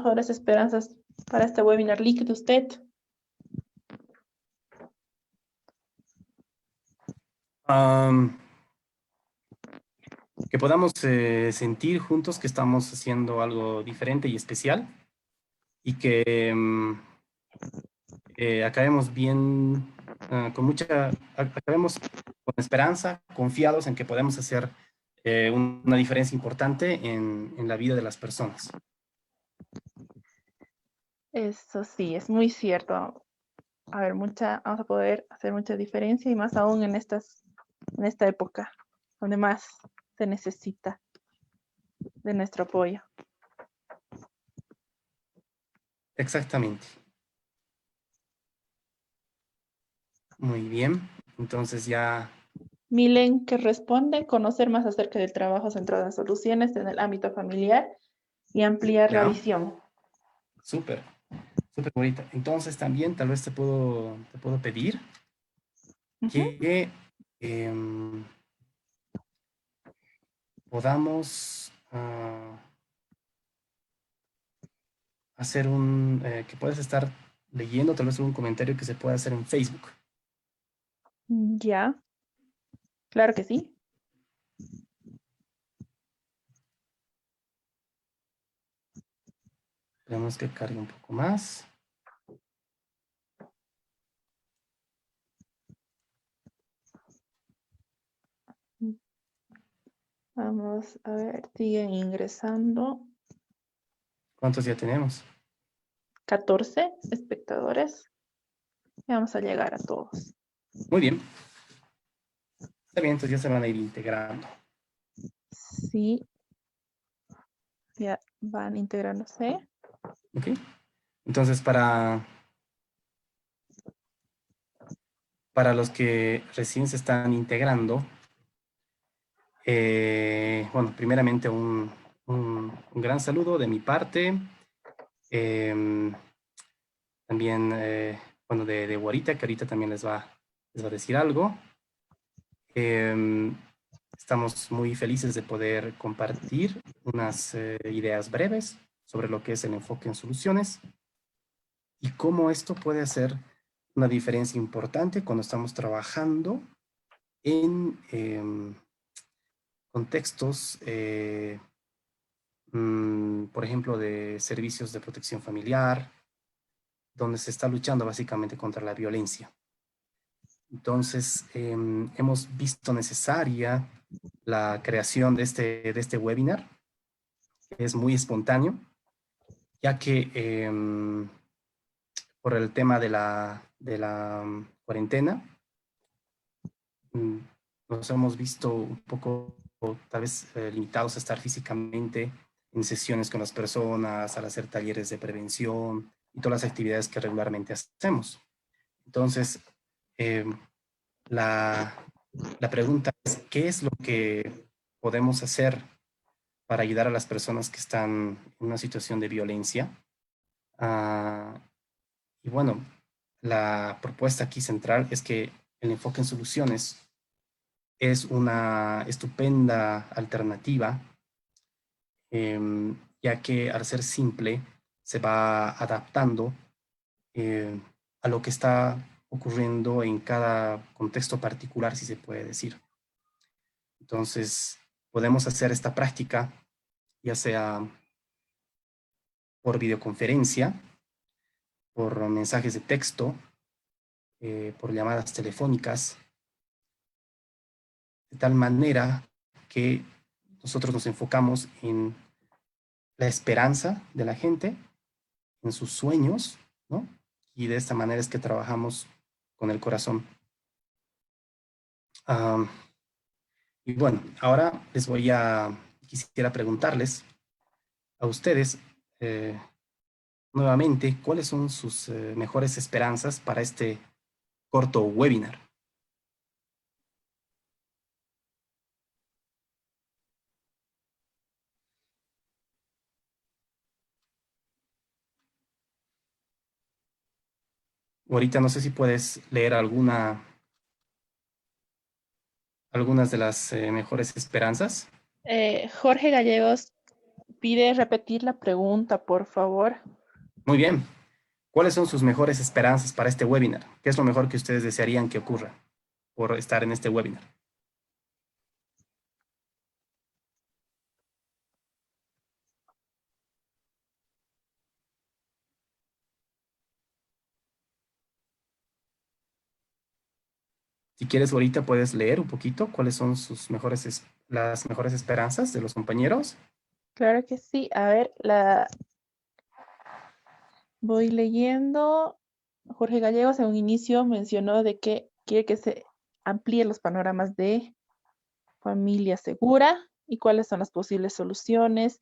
mejores esperanzas para este webinar LIC de usted? Que podamos sentir juntos que estamos haciendo algo diferente y especial y que acabemos bien, acabemos con esperanza, confiados en que podemos hacer una diferencia importante en la vida de las personas. Eso sí, es muy cierto. A ver, vamos a poder hacer mucha diferencia y más aún en esta época, donde más se necesita de nuestro apoyo. Exactamente. Muy bien. Entonces ya... Milen, que responde, conocer más acerca del trabajo centrado en soluciones en el ámbito familiar y ampliar la Ya. visión. Súper. Súper bonita. Entonces también tal vez te puedo pedir que podamos hacer que puedas estar leyendo tal vez un comentario que se pueda hacer en Facebook. Ya, claro que sí. Tenemos que cargue un poco más. Vamos a ver, siguen ingresando. ¿Cuántos ya tenemos? 14 espectadores. Y vamos a llegar a todos. Muy bien. Está bien, entonces ya se van a ir integrando. Sí. Ya van integrándose. Ok. Entonces, para los que recién se están integrando, bueno, primeramente un gran saludo de mi parte. También, bueno, de Guarita, que ahorita también les va a decir algo. Estamos muy felices de poder compartir unas ideas breves sobre lo que es el enfoque en soluciones y cómo esto puede hacer una diferencia importante cuando estamos trabajando en contextos, por ejemplo, de servicios de protección familiar, donde se está luchando básicamente contra la violencia. Entonces, hemos visto necesaria la creación de este webinar, que es muy espontáneo, ya que por el tema de la cuarentena, nos hemos visto un poco, tal vez, limitados a estar físicamente en sesiones con las personas, al hacer talleres de prevención y todas las actividades que regularmente hacemos. Entonces, la pregunta es, ¿qué es lo que podemos hacer para ayudar a las personas que están en una situación de violencia? Y bueno, la propuesta aquí central es que el enfoque en soluciones es una estupenda alternativa, ya que al ser simple se va adaptando a lo que está ocurriendo en cada contexto particular, si se puede decir. Entonces, podemos hacer esta práctica, ya sea por videoconferencia, por mensajes de texto, por llamadas telefónicas, de tal manera que nosotros nos enfocamos en la esperanza de la gente, en sus sueños, ¿no? Y de esta manera es que trabajamos con el corazón. Y bueno, ahora quisiera preguntarles a ustedes nuevamente, ¿cuáles son sus mejores esperanzas para este corto webinar? Ahorita no sé si puedes leer algunas de las mejores esperanzas. Jorge Gallegos pide repetir la pregunta, por favor. Muy bien. ¿Cuáles son sus mejores esperanzas para este webinar? ¿Qué es lo mejor que ustedes desearían que ocurra por estar en este webinar? Si quieres, ahorita puedes leer un poquito cuáles son las mejores esperanzas de los compañeros. Claro que sí. A ver, voy leyendo. Jorge Gallegos en un inicio mencionó de que quiere que se amplíen los panoramas de familia segura y cuáles son las posibles soluciones.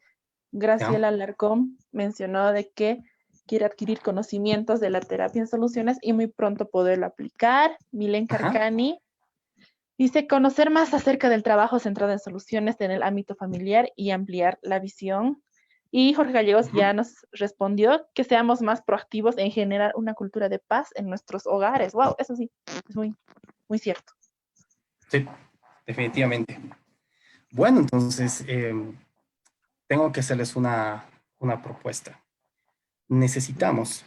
¿Ya? Graciela Alarcón mencionó de que quiere adquirir conocimientos de la terapia en soluciones y muy pronto poderlo aplicar. Milen Ajá. Carcani dice conocer más acerca del trabajo centrado en soluciones en el ámbito familiar y ampliar la visión. Y Jorge Gallegos Ujú. ya nos respondió que seamos más proactivos en generar una cultura de paz en nuestros hogares. Wow, eso sí, es muy, muy cierto. Sí, definitivamente. Bueno, entonces tengo que hacerles una propuesta. Necesitamos,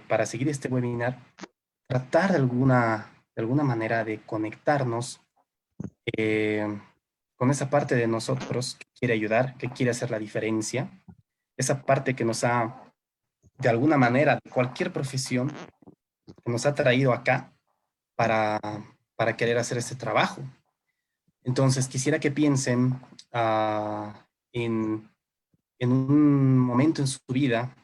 para seguir este webinar, tratar de alguna manera de conectarnos eh, con esa parte de nosotros que quiere ayudar, que quiere hacer la diferencia, esa parte que nos ha, de alguna manera, de cualquier profesión, que nos ha traído acá para, para querer hacer este trabajo. Entonces, quisiera que piensen en un momento en su vida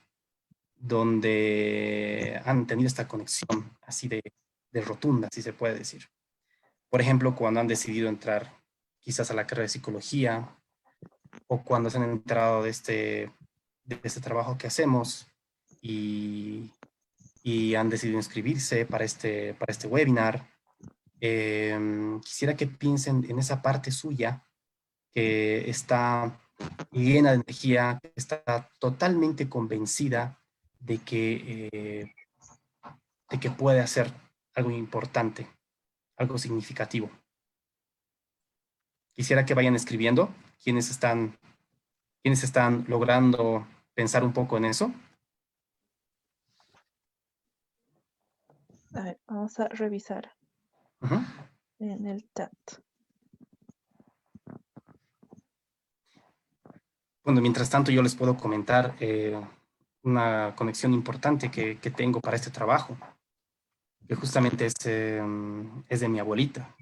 donde han tenido esta conexión así de rotunda, si se puede decir. Por ejemplo, cuando han decidido entrar quizás a la carrera de psicología o cuando se han enterado de este trabajo que hacemos y, y han decidido inscribirse para este webinar. Quisiera que piensen en esa parte suya que está llena de energía, que está totalmente convencida de que puede hacer algo importante, algo significativo. Quisiera que vayan escribiendo quienes están logrando pensar un poco en eso. A ver, vamos a revisar Uh-huh. en el chat. Bueno, mientras tanto yo les puedo comentar una conexión importante que tengo para este trabajo, que justamente es de mi abuelita,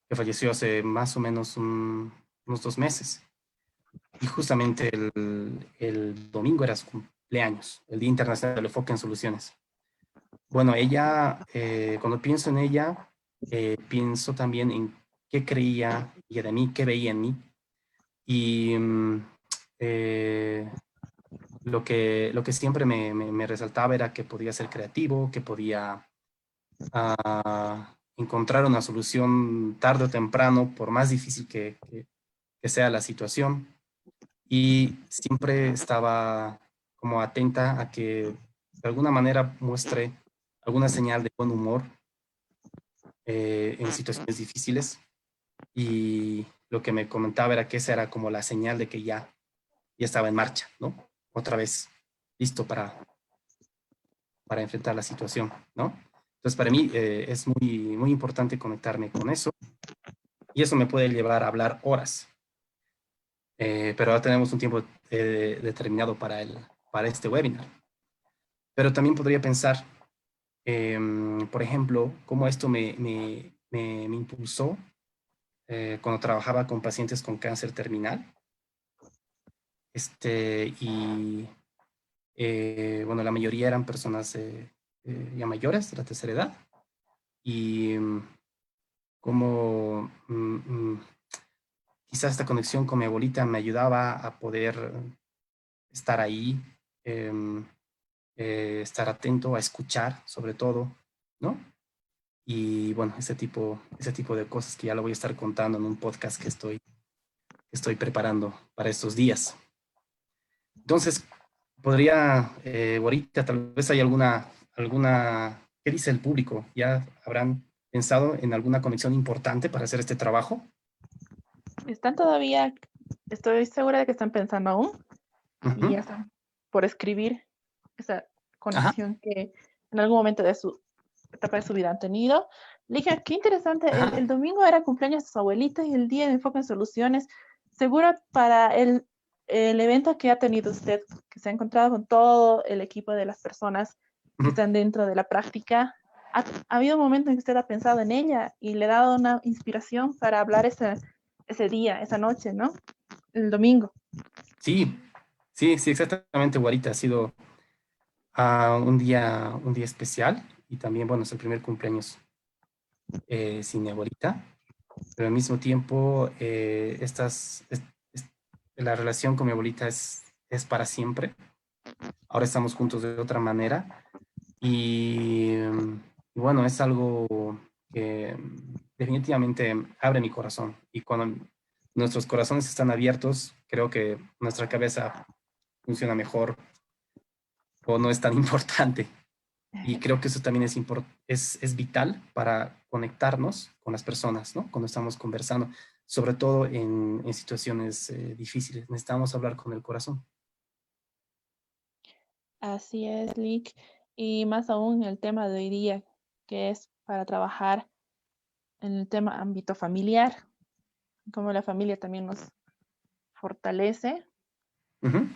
que falleció hace más o menos unos 2 meses. Y justamente el domingo era su cumpleaños, el Día Internacional del Enfoque en Soluciones. Bueno, ella, cuando pienso en ella, pienso también en qué creía ella de mí, qué veía en mí. Y eh, lo que siempre me resaltaba era que podía ser creativo, que podía encontrar una solución tarde o temprano, por más difícil que sea la situación. Y siempre estaba como atenta a que de alguna manera muestre alguna señal de buen humor en situaciones difíciles. Y lo que me comentaba era que esa era como la señal de que ya estaba en marcha, ¿no? Otra vez listo para enfrentar la situación, ¿no? Entonces, para mí es muy importante conectarme con eso y eso me puede llevar a hablar horas, pero ahora tenemos un tiempo determinado para este webinar. Pero también podría pensar, por ejemplo, cómo esto me impulsó cuando trabajaba con pacientes con cáncer terminal. Y bueno, la mayoría eran personas ya mayores, de la tercera edad, y como quizás esta conexión con mi abuelita me ayudaba a poder estar ahí, em, estar atento, a escuchar sobre todo, ¿no? Y bueno, ese tipo de cosas que ya lo voy a estar contando en un podcast que estoy preparando para estos días. Entonces, podría, ahorita tal vez hay ¿qué dice el público? ¿Ya habrán pensado en alguna conexión importante para hacer este trabajo? ¿Están todavía? Estoy segura de que están pensando aún. y Ujú. hasta por escribir esa Ajá, conexión que en algún momento de su etapa de su vida han tenido. Le dije, qué interesante, el ajá. domingo era cumpleaños de su abuelita y el día de enfoque en soluciones. Seguro para el evento que ha tenido usted, que se ha encontrado con todo el equipo de las personas que Ujú. están dentro de la práctica, ha habido un momento en que usted ha pensado en ella y le ha dado una inspiración para hablar ese día, esa noche, ¿no? El domingo. Sí, sí, exactamente, Guarita. Ha sido un día especial y también, bueno, es el primer cumpleaños sin mi abuelita, pero al mismo tiempo la relación con mi abuelita es para siempre. Ahora estamos juntos de otra manera y bueno, es algo que definitivamente abre mi corazón y cuando nuestros corazones están abiertos, creo que nuestra cabeza funciona mejor o no es tan importante. Y creo que eso también es vital para conectarnos con las personas, ¿no? Cuando estamos conversando, sobre todo en situaciones difíciles. Necesitamos hablar con el corazón. Así es, Lick. Y más aún el tema de hoy día, que es para trabajar en el tema ámbito familiar, como la familia también nos fortalece Ujú.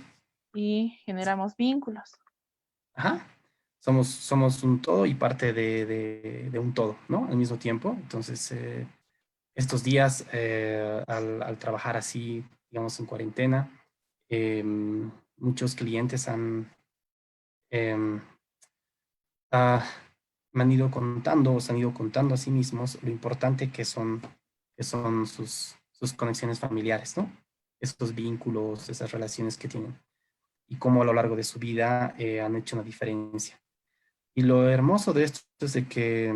y generamos vínculos. Ajá. Somos un todo y parte de un todo, ¿no? Al mismo tiempo. Entonces, estos días, al trabajar así, digamos, en cuarentena, muchos clientes em, ah, me han ido contando, o se han ido contando a sí mismos lo importante que son sus conexiones familiares, ¿no? Esos vínculos, esas relaciones que tienen y cómo a lo largo de su vida han hecho una diferencia. Y lo hermoso de esto es de que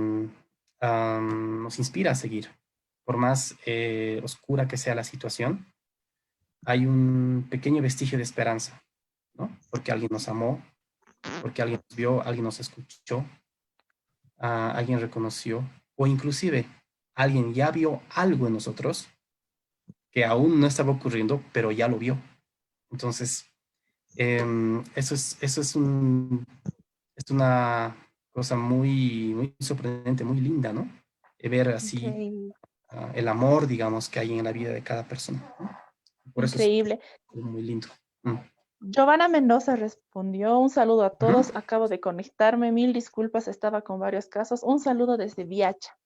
nos inspira a seguir. Por más oscura que sea la situación, hay un pequeño vestigio de esperanza, ¿no? Porque alguien nos amó, porque alguien nos vio, alguien nos escuchó, alguien reconoció, o inclusive alguien ya vio algo en nosotros que aún no estaba ocurriendo, pero ya lo vio. Entonces, eso es una cosa muy sorprendente, muy linda, ¿no? Ver así Increíble. el amor, digamos, que hay en la vida de cada persona, ¿no? Por eso es Increíble. muy lindo. Mm. Giovanna Mendoza respondió, un saludo a Ujú. todos, acabo de conectarme, mil disculpas, estaba con varios casos, un saludo desde Viacha.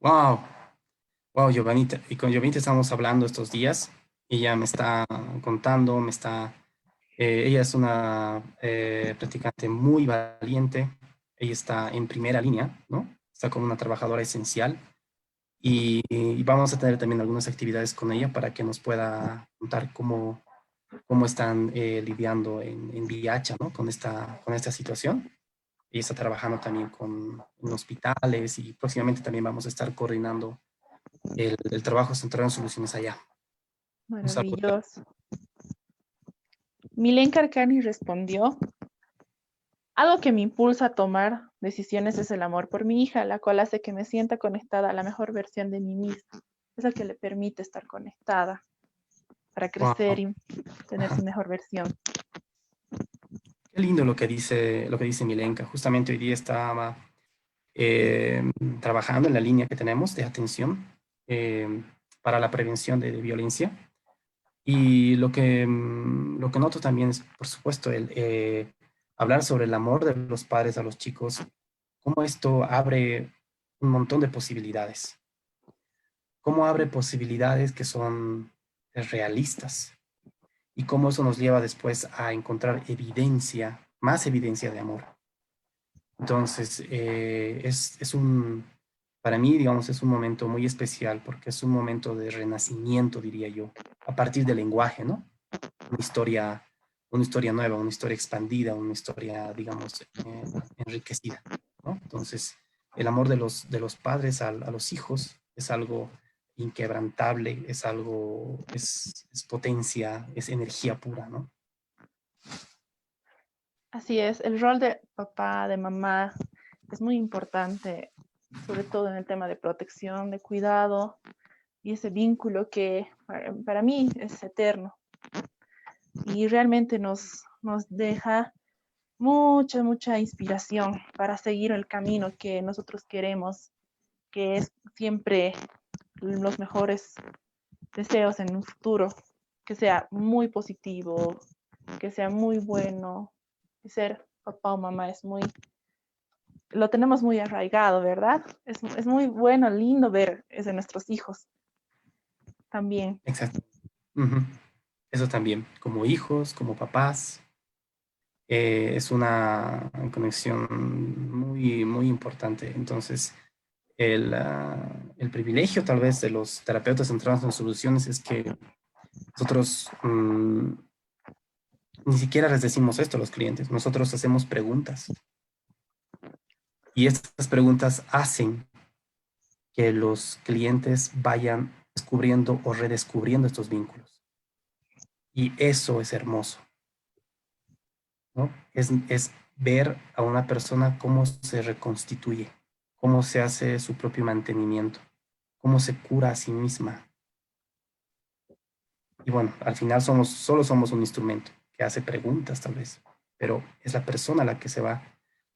Wow, wow, Giovanita. Y con Giovanita estamos hablando estos días. Ella me está contando, ella es una practicante muy valiente. Ella está en primera línea, ¿no? Está como una trabajadora esencial. Y vamos a tener también algunas actividades con ella para que nos pueda contar cómo están lidiando en VIH, ¿no? Con esta situación. Ella está trabajando también en hospitales y próximamente también vamos a estar coordinando el trabajo centrado en soluciones allá. Un saludo. Maravilloso. Milen Carcani respondió, algo que me impulsa a tomar decisiones es el amor por mi hija, la cual hace que me sienta conectada a la mejor versión de mí misma. Es la que le permite estar conectada para crecer Wow. y tener su mejor versión. Qué lindo lo que dice Milenka. Justamente hoy día estaba eh, trabajando en la línea que tenemos de atención para la prevención de violencia. Y lo que noto también es, por supuesto, el hablar sobre el amor de los padres a los chicos, cómo esto abre un montón de posibilidades, cómo abre posibilidades que son realistas y cómo eso nos lleva después a encontrar evidencia, más evidencia de amor. Entonces, para mí, digamos, es un momento muy especial porque es un momento de renacimiento, diría yo, a partir del lenguaje, ¿no? Una historia, una historia nueva, una historia expandida, una historia, digamos, enriquecida, ¿no? Entonces, el amor de los padres a los hijos es algo inquebrantable, es potencia, es energía pura, ¿no? Así es, el rol de papá, de mamá, es muy importante, sobre todo en el tema de protección, de cuidado y ese vínculo que para mí es eterno. y realmente nos deja mucha inspiración para seguir el camino que nosotros queremos, que es siempre los mejores deseos en un futuro, que sea muy positivo, que sea muy bueno. Y ser papá o mamá es muy, lo tenemos muy arraigado, ¿verdad? Es muy bueno, lindo ver eso en nuestros hijos también. Exacto. Ujú. Eso también, como hijos, como papás, es una conexión muy importante. Entonces, el privilegio tal vez de los terapeutas centrados en soluciones es que nosotros ni siquiera les decimos esto a los clientes, nosotros hacemos preguntas y estas preguntas hacen que los clientes vayan descubriendo o redescubriendo estos vínculos. Y eso es hermoso, ¿no? Es ver a una persona cómo se reconstituye, cómo se hace su propio mantenimiento, cómo se cura a sí misma. Y bueno, al final solo somos un instrumento que hace preguntas tal vez, pero es la persona la que se va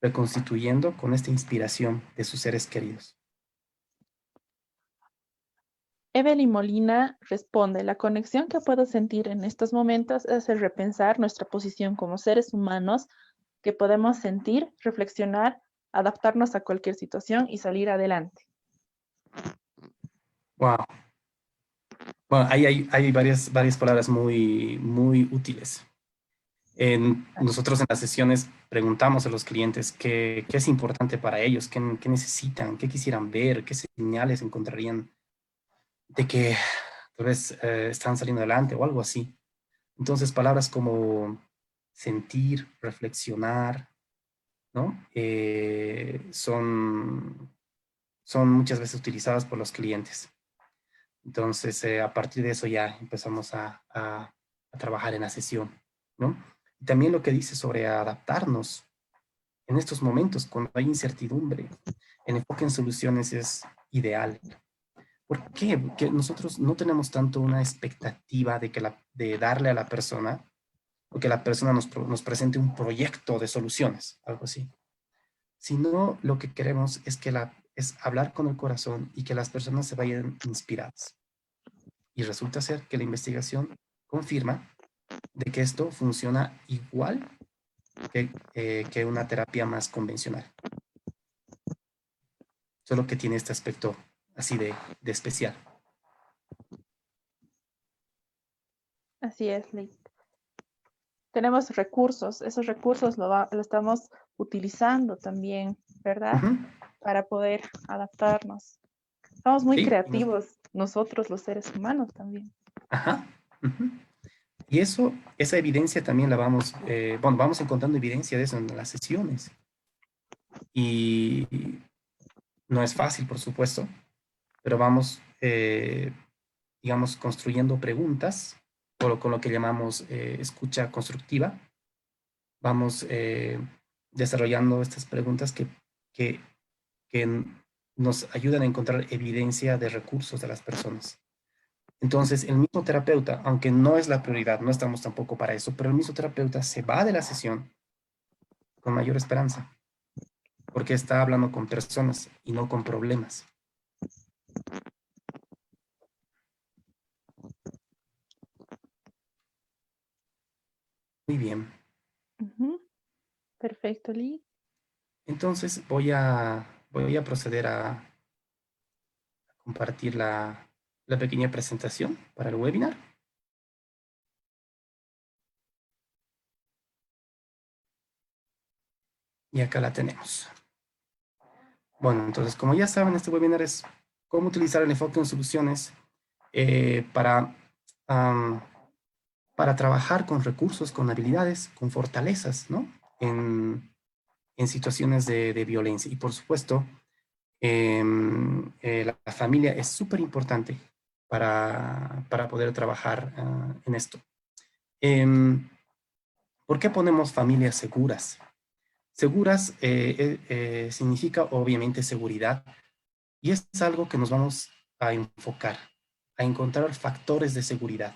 reconstituyendo con esta inspiración de sus seres queridos. Evelyn Molina responde, la conexión que puedo sentir en estos momentos es el repensar nuestra posición como seres humanos que podemos sentir, reflexionar, adaptarnos a cualquier situación y salir adelante. Wow. Bueno, ahí hay varias palabras muy útiles. Nosotros en las sesiones preguntamos a los clientes qué es importante para ellos, qué necesitan, qué quisieran ver, qué señales encontrarían de que tal vez están saliendo adelante o algo así. Entonces, palabras como sentir, reflexionar, ¿no? Son muchas veces utilizadas por los clientes. Entonces, a partir de eso ya empezamos a trabajar en la sesión, ¿no? Y también lo que dice sobre adaptarnos en estos momentos, cuando hay incertidumbre, el enfoque en soluciones es ideal. ¿Por qué? Porque nosotros no tenemos tanto una expectativa de darle a la persona o que la persona nos presente un proyecto de soluciones, algo así. Sino lo que queremos es hablar con el corazón y que las personas se vayan inspiradas. Y resulta ser que la investigación confirma de que esto funciona igual que una terapia más convencional. Solo que tiene este aspecto así de especial. Así es, Lee. Tenemos recursos, esos recursos lo estamos utilizando también, ¿verdad? Ujú. Para poder adaptarnos. Somos muy Sí, creativos, nosotros los seres humanos también. ajá. Ujú. Y esa evidencia también vamos encontrando evidencia de eso en las sesiones. Y no es fácil, por supuesto, pero vamos, digamos, construyendo preguntas, con lo que llamamos escucha constructiva. Vamos desarrollando estas preguntas que, que nos ayudan a encontrar evidencia de recursos de las personas. Entonces, el mismo terapeuta, aunque no es la prioridad, no estamos tampoco para eso, pero el mismo terapeuta se va de la sesión con mayor esperanza, porque está hablando con personas y no con problemas. Muy bien. Ujú. Perfecto, Lee. Entonces, voy a proceder a compartir la pequeña presentación para el webinar. Y acá la tenemos. Bueno, entonces, como ya saben, este webinar es cómo utilizar el enfoque en soluciones para, para trabajar con recursos, con habilidades, con fortalezas, ¿no? En situaciones de violencia. Y por supuesto, la familia es súper importante para poder trabajar en esto. ¿Por qué ponemos familias seguras? Seguras significa obviamente seguridad y es algo que nos vamos a enfocar, a encontrar factores de seguridad.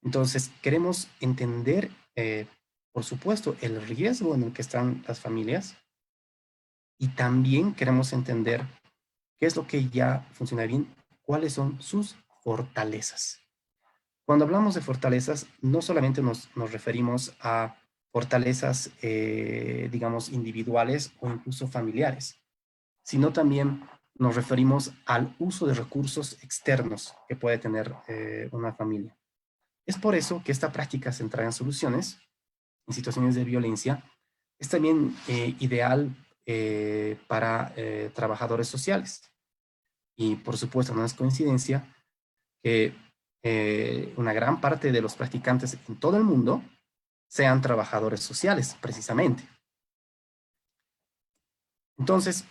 Entonces, queremos entender, por supuesto, el riesgo en el que están las familias y también queremos entender qué es lo que ya funciona bien, cuáles son sus fortalezas. Cuando hablamos de fortalezas, no solamente nos referimos a fortalezas, digamos, individuales o incluso familiares, sino también nos referimos al uso de recursos externos que puede tener una familia. Es por eso que esta práctica centrada en soluciones en situaciones de violencia es también ideal para trabajadores sociales. Y por supuesto, no es coincidencia que una gran parte de los practicantes en todo el mundo sean trabajadores sociales, precisamente. Entonces,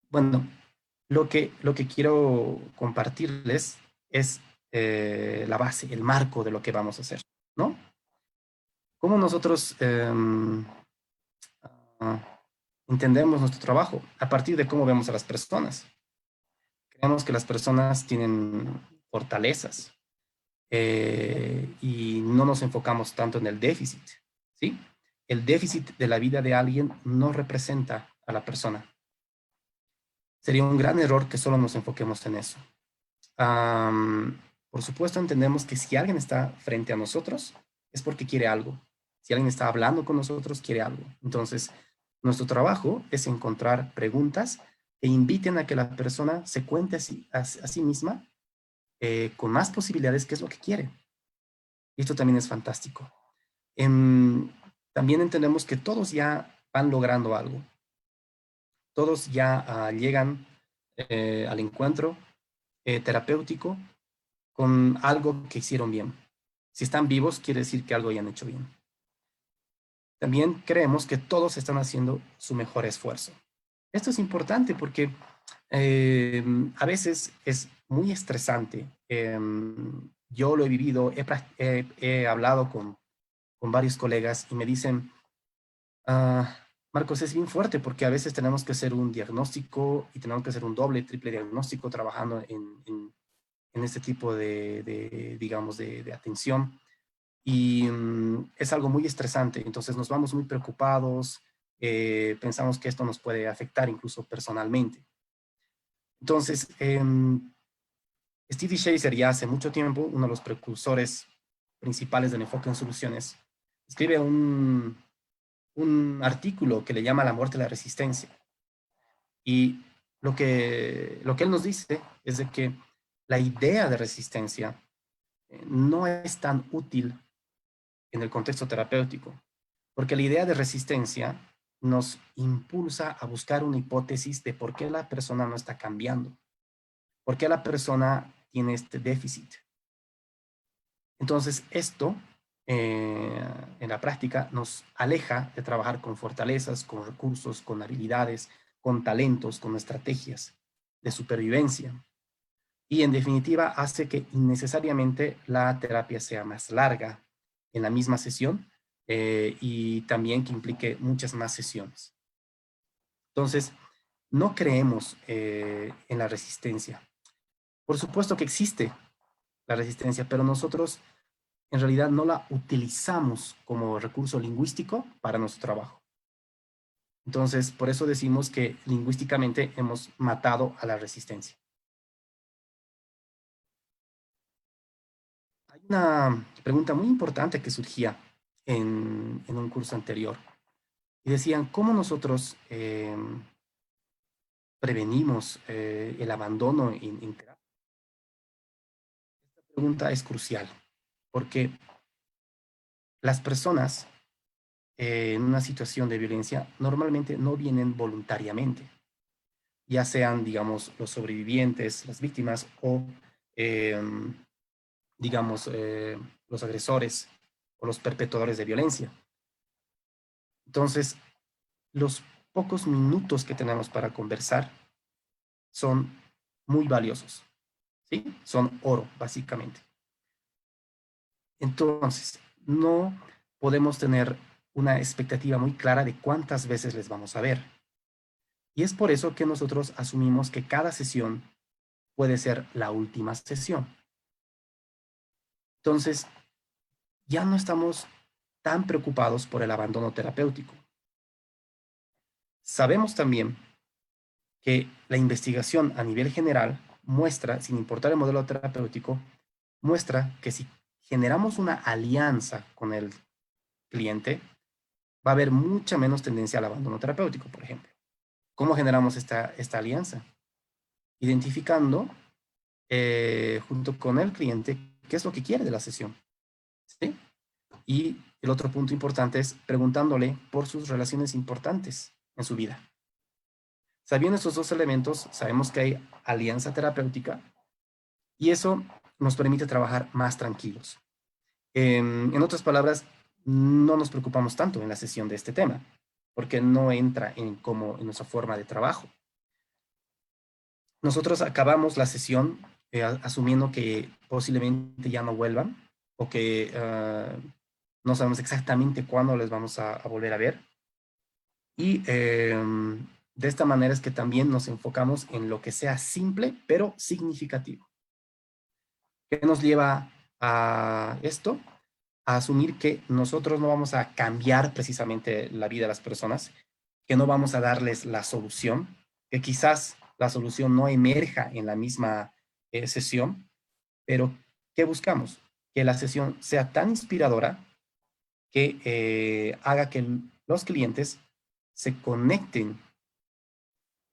bueno, lo que quiero compartirles es la base, el marco de lo que vamos a hacer, ¿no? ¿Cómo nosotros entendemos nuestro trabajo? A partir de cómo vemos a las personas. Creemos que las personas tienen fortalezas y no nos enfocamos tanto en el déficit, ¿sí? El déficit de la vida de alguien no representa a la persona. Sería un gran error que solo nos enfoquemos en eso. Por supuesto, entendemos que si alguien está frente a nosotros, es porque quiere algo. Si alguien está hablando con nosotros, quiere algo. Entonces, nuestro trabajo es encontrar preguntas que inviten a que la persona se cuente a sí misma con más posibilidades qué es lo que quiere. Y esto también es fantástico. También entendemos que todos ya van logrando algo. Todos ya llegan al encuentro terapéutico con algo que hicieron bien. Si están vivos, quiere decir que algo hayan hecho bien. También creemos que todos están haciendo su mejor esfuerzo. Esto es importante porque a veces es muy estresante. Yo lo he vivido, he hablado con varios colegas y me dicen, Marcos, es bien fuerte porque a veces tenemos que hacer un diagnóstico y tenemos que hacer un doble, triple diagnóstico trabajando en este tipo digamos, de atención. Y es algo muy estresante. Entonces nos vamos muy preocupados, pensamos que esto nos puede afectar incluso personalmente. Entonces, Steve Shazer ya hace mucho tiempo, uno de los precursores principales del enfoque en soluciones, escribe un artículo que le llama La muerte de la resistencia. Y lo que él nos dice es de que la idea de resistencia no es tan útil en el contexto terapéutico, porque la idea de resistencia nos impulsa a buscar una hipótesis de por qué la persona no está cambiando, por qué la persona tiene este déficit. Entonces, esto en la práctica nos aleja de trabajar con fortalezas, con recursos, con habilidades, con talentos, con estrategias de supervivencia. Y en definitiva hace que innecesariamente la terapia sea más larga en la misma sesión y también que implique muchas más sesiones. Entonces, no creemos en la resistencia. Por supuesto que existe la resistencia, pero nosotros en realidad no la utilizamos como recurso lingüístico para nuestro trabajo. Entonces, por eso decimos que lingüísticamente hemos matado a la resistencia. Hay una pregunta muy importante que surgía en un curso anterior y decían, ¿cómo nosotros prevenimos el abandono en terapia? Esta pregunta es crucial porque las personas en una situación de violencia normalmente no vienen voluntariamente, ya sean, digamos, los sobrevivientes, las víctimas o, eh, digamos, los agresores o los perpetradores de violencia. Entonces, los pocos minutos que tenemos para conversar son muy valiosos, ¿sí? Son oro, básicamente. Entonces, no podemos tener una expectativa muy clara de cuántas veces les vamos a ver. Y es por eso que nosotros asumimos que cada sesión puede ser la última sesión. Entonces, ya no estamos tan preocupados por el abandono terapéutico. Sabemos también que la investigación a nivel general muestra, sin importar el modelo terapéutico, muestra que si generamos una alianza con el cliente, va a haber mucha menos tendencia al abandono terapéutico, por ejemplo. ¿Cómo generamos esta alianza? Identificando junto con el cliente qué es lo que quiere de la sesión. ¿Sí? Y el otro punto importante es preguntándole por sus relaciones importantes en su vida. Sabiendo estos dos elementos, sabemos que hay alianza terapéutica y eso nos permite trabajar más tranquilos. En otras palabras, no nos preocupamos tanto en la sesión de este tema, porque no entra en nuestra forma de trabajo. Nosotros acabamos la sesión asumiendo que posiblemente ya no vuelvan o que no sabemos exactamente cuándo les vamos a volver a ver. Y de esta manera es que también nos enfocamos en lo que sea simple, pero significativo. ¿Qué nos lleva a esto? A asumir que nosotros no vamos a cambiar precisamente la vida de las personas, que no vamos a darles la solución, que quizás la solución no emerja en la misma sesión, pero ¿qué buscamos? Que la sesión sea tan inspiradora que haga que los clientes se conecten,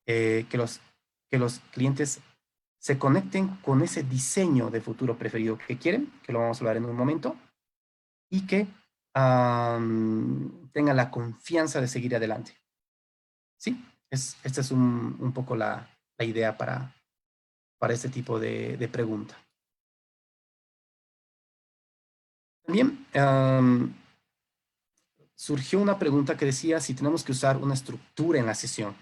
que los clientes se conecten con ese diseño de futuro preferido que quieren, que lo vamos a hablar en un momento, y que tengan la confianza de seguir adelante. ¿Sí? Esta es un poco la idea para este tipo de pregunta. También surgió una pregunta que decía si tenemos que usar una estructura en la sesión.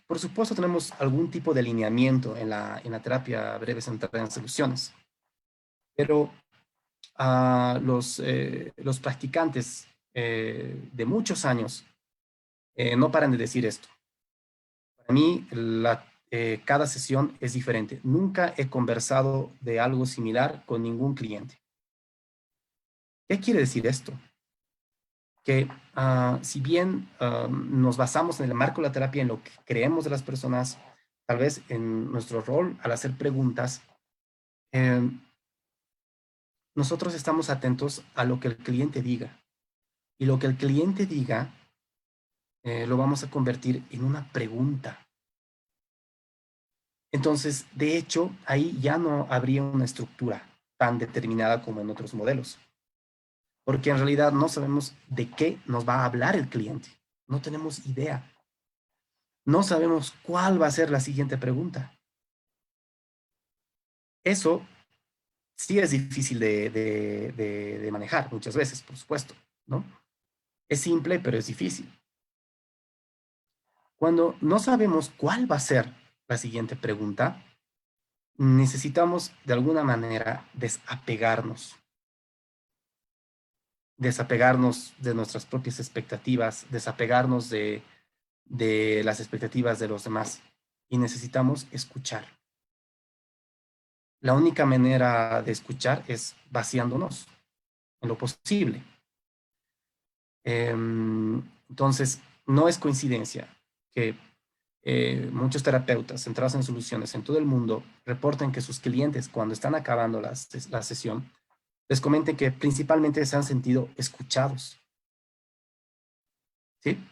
Por supuesto, tenemos algún tipo de alineamiento en la terapia breve centrada en soluciones, pero los practicantes de muchos años no paran de decir esto. Para mí, cada sesión es diferente. Nunca he conversado de algo similar con ningún cliente. ¿Qué quiere decir esto? Que si bien nos basamos en el marco de la terapia, en lo que creemos de las personas, tal vez en nuestro rol al hacer preguntas, nosotros estamos atentos a lo que el cliente diga. Y lo que el cliente diga, lo vamos a convertir en una pregunta. Entonces, de hecho, ahí ya no habría una estructura tan determinada como en otros modelos. Porque en realidad no sabemos de qué nos va a hablar el cliente. No tenemos idea. No sabemos cuál va a ser la siguiente pregunta. Eso sí es difícil de manejar muchas veces, por supuesto, ¿no? Es simple, pero es difícil. Cuando no sabemos cuál va a ser la siguiente pregunta, necesitamos de alguna manera desapegarnos. Desapegarnos de nuestras propias expectativas, desapegarnos de las expectativas de los demás. Y necesitamos escuchar. La única manera de escuchar es vaciándonos en lo posible. Entonces, no es coincidencia que muchos terapeutas centrados en soluciones en todo el mundo reporten que sus clientes, cuando están acabando la sesión, les comenten que principalmente se han sentido escuchados. ¿Sí?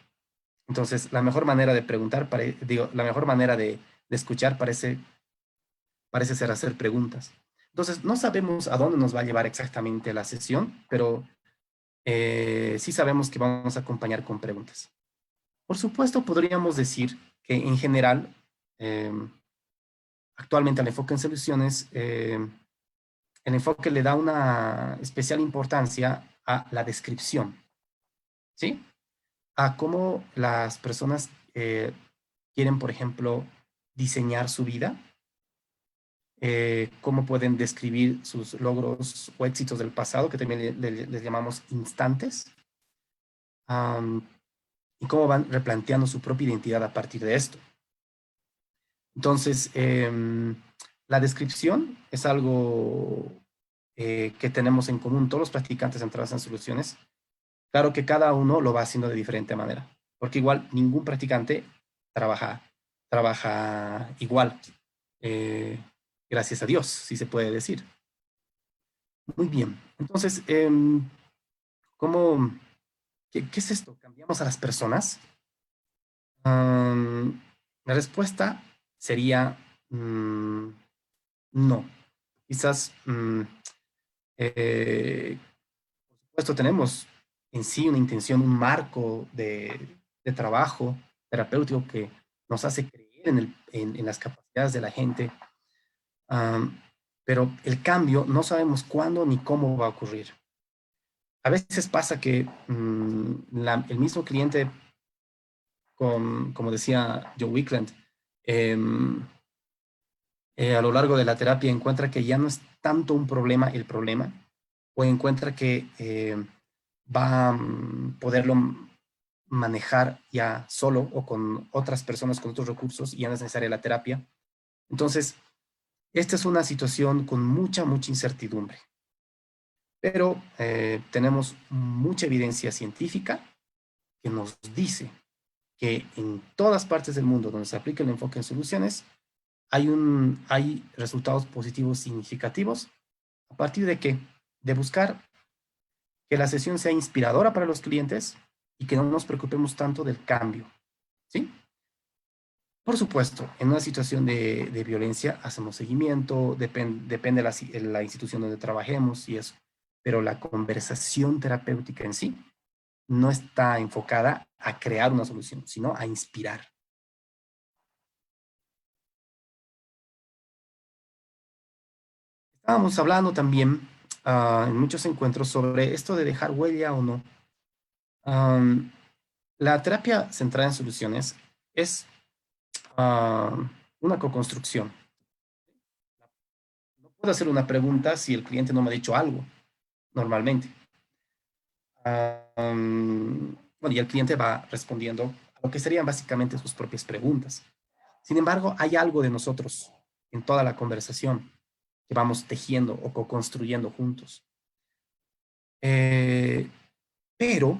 Entonces, la mejor manera de preguntar, la mejor manera de escuchar parece ser hacer preguntas. Entonces, no sabemos a dónde nos va a llevar exactamente la sesión, pero sí sabemos que vamos a acompañar con preguntas. Por supuesto, podríamos decir que en general, actualmente al enfoque en soluciones, el enfoque le da una especial importancia a la descripción, ¿sí? A cómo las personas quieren, por ejemplo, diseñar su vida, cómo pueden describir sus logros o éxitos del pasado, que también les llamamos instantes, y cómo van replanteando su propia identidad a partir de esto. Entonces, la descripción es algo que tenemos en común todos los practicantes centrados en soluciones. Claro que cada uno lo va haciendo de diferente manera, porque igual ningún practicante trabaja igual, gracias a Dios, si se puede decir. Muy bien, entonces, ¿qué es esto? ¿Cambiamos a las personas? La respuesta sería no. Quizás, por supuesto, tenemos en sí una intención, un marco de trabajo terapéutico que nos hace creer en las capacidades de la gente, pero el cambio no sabemos cuándo ni cómo va a ocurrir. A veces pasa que el mismo cliente, como decía Joe Wickland, a lo largo de la terapia encuentra que ya no es tanto un problema el problema, o encuentra que va a poderlo manejar ya solo o con otras personas, con otros recursos, y ya no es necesaria la terapia. Entonces, esta es una situación con mucha incertidumbre. Pero tenemos mucha evidencia científica que nos dice que en todas partes del mundo donde se aplica el enfoque en soluciones, hay resultados positivos significativos. ¿A partir de qué? De buscar que la sesión sea inspiradora para los clientes y que no nos preocupemos tanto del cambio, ¿sí? Por supuesto, en una situación de violencia hacemos seguimiento, depende de la institución donde trabajemos y eso, pero la conversación terapéutica en sí no está enfocada a crear una solución, sino a inspirar. Estábamos hablando también en muchos encuentros sobre esto de dejar huella o no. La terapia centrada en soluciones es una co-construcción. No puedo hacer una pregunta si el cliente no me ha dicho algo, normalmente. Bueno, y el cliente va respondiendo a lo que serían básicamente sus propias preguntas. Sin embargo, hay algo de nosotros en toda la conversación que vamos tejiendo o co-construyendo juntos. Pero,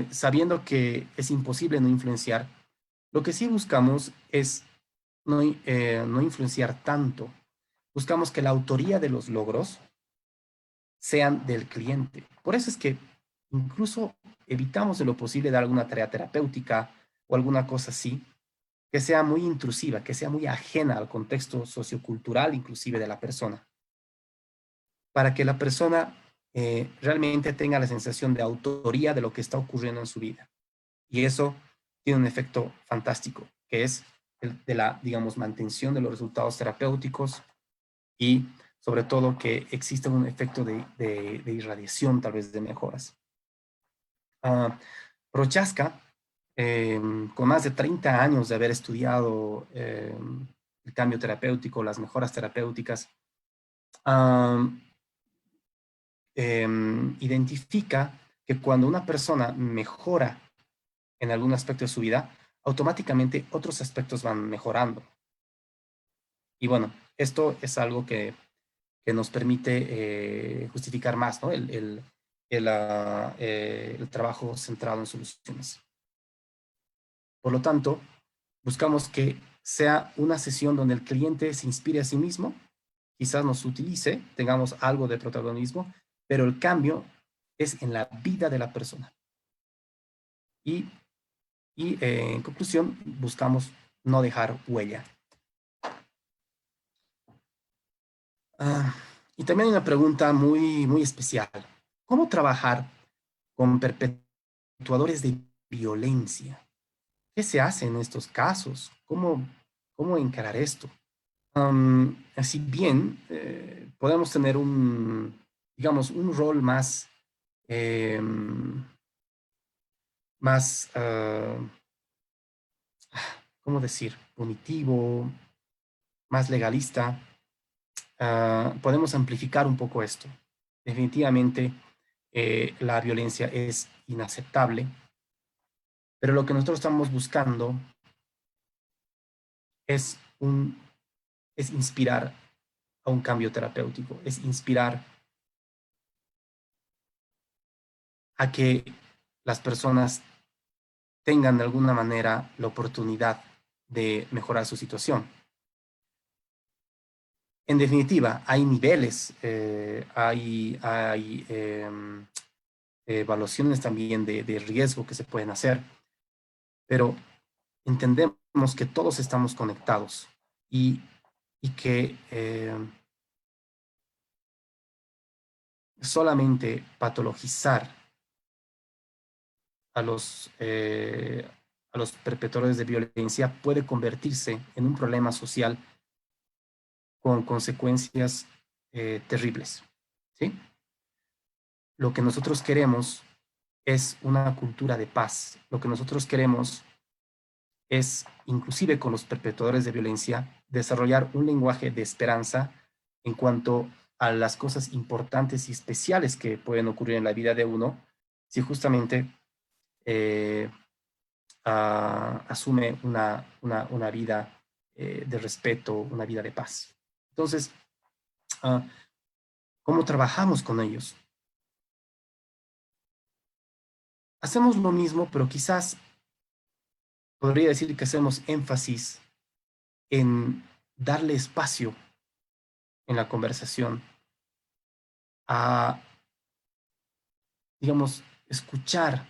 sabiendo que es imposible no influenciar, lo que sí buscamos es no influenciar tanto. Buscamos que la autoría de los logros sean del cliente. Por eso es que incluso evitamos de lo posible dar alguna tarea terapéutica o alguna cosa así, que sea muy intrusiva, que sea muy ajena al contexto sociocultural inclusive de la persona, para que la persona realmente tenga la sensación de autoría de lo que está ocurriendo en su vida. Y eso tiene un efecto fantástico, que es el de la, digamos, mantención de los resultados terapéuticos y sobre todo que exista un efecto de irradiación, tal vez de mejoras. Prochaska, con más de 30 años de haber estudiado el cambio terapéutico, las mejoras terapéuticas, identifica que cuando una persona mejora en algún aspecto de su vida, automáticamente otros aspectos van mejorando. Y bueno, esto es algo que nos permite justificar más, ¿no? El trabajo centrado en soluciones. Por lo tanto, buscamos que sea una sesión donde el cliente se inspire a sí mismo, quizás nos utilice, tengamos algo de protagonismo, pero el cambio es en la vida de la persona. Y en conclusión, buscamos no dejar huella. Y también hay una pregunta muy especial. ¿Cómo trabajar con perpetuadores de violencia? ¿Qué se hace en estos casos? ¿Cómo encarar esto? Así bien, podemos tener digamos, un rol eh, más, ¿cómo decir? Punitivo, más legalista. Podemos amplificar un poco esto. Definitivamente, la violencia es inaceptable, pero lo que nosotros estamos buscando es inspirar a un cambio terapéutico, es inspirar a que las personas tengan de alguna manera la oportunidad de mejorar su situación. En definitiva, hay niveles, hay evaluaciones también de riesgo que se pueden hacer, pero entendemos que todos estamos conectados y que solamente patologizar a los perpetradores de violencia puede convertirse en un problema social con consecuencias terribles, ¿sí? Lo que nosotros queremos es una cultura de paz. Lo que nosotros queremos es, inclusive con los perpetradores de violencia, desarrollar un lenguaje de esperanza en cuanto a las cosas importantes y especiales que pueden ocurrir en la vida de uno si justamente eh, asume una vida de respeto, una vida de paz. Entonces, ¿cómo trabajamos con ellos? Hacemos lo mismo, pero quizás podría decir que hacemos énfasis en darle espacio en la conversación a, digamos, escuchar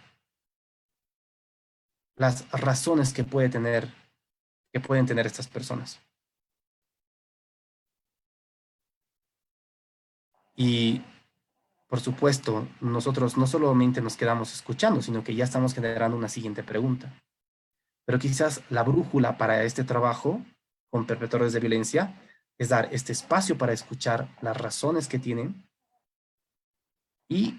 las razones que pueden tener estas personas. Y, por supuesto, nosotros no solamente nos quedamos escuchando, sino que ya estamos generando una siguiente pregunta. Pero quizás la brújula para este trabajo con perpetradores de violencia es dar este espacio para escuchar las razones que tienen y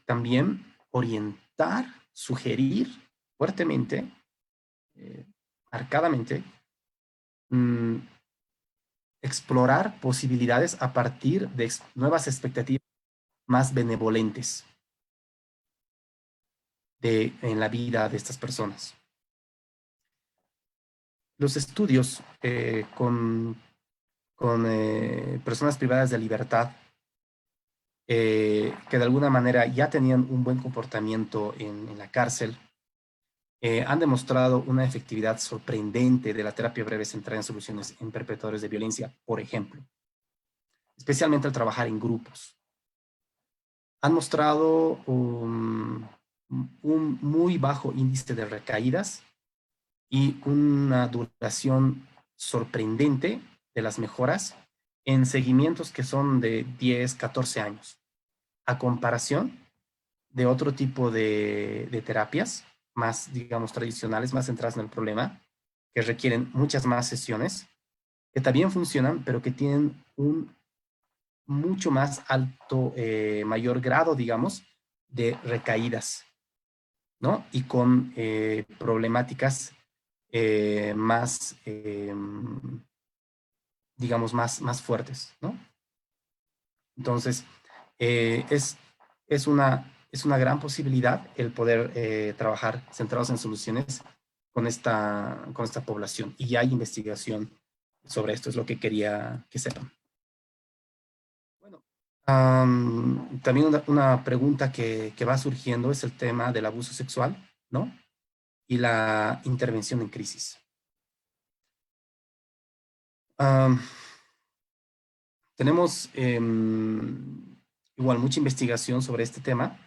también orientar, sugerir fuertemente, marcadamente, mmm, explorar posibilidades a partir de nuevas expectativas más benevolentes en la vida de estas personas. Los estudios con personas privadas de libertad que de alguna manera ya tenían un buen comportamiento en la cárcel, han demostrado una efectividad sorprendente de la terapia breve centrada en soluciones en perpetradores de violencia, por ejemplo, especialmente al trabajar en grupos. Han mostrado un muy bajo índice de recaídas y una duración sorprendente de las mejoras en seguimientos que son de 10, 14 años, a comparación de otro tipo de terapias más, digamos, tradicionales, más centradas en el problema, que requieren muchas más sesiones, que también funcionan, pero que tienen un mucho más alto, mayor grado, digamos, de recaídas, ¿no? Y con problemáticas más, digamos, más fuertes, ¿no? Entonces, es, es una gran posibilidad el poder trabajar centrados en soluciones con esta población. Y ya hay investigación sobre esto, es lo que quería que sepan. Bueno, también una pregunta que va surgiendo es el tema del abuso sexual, ¿no? Y la intervención en crisis. Tenemos igual mucha investigación sobre este tema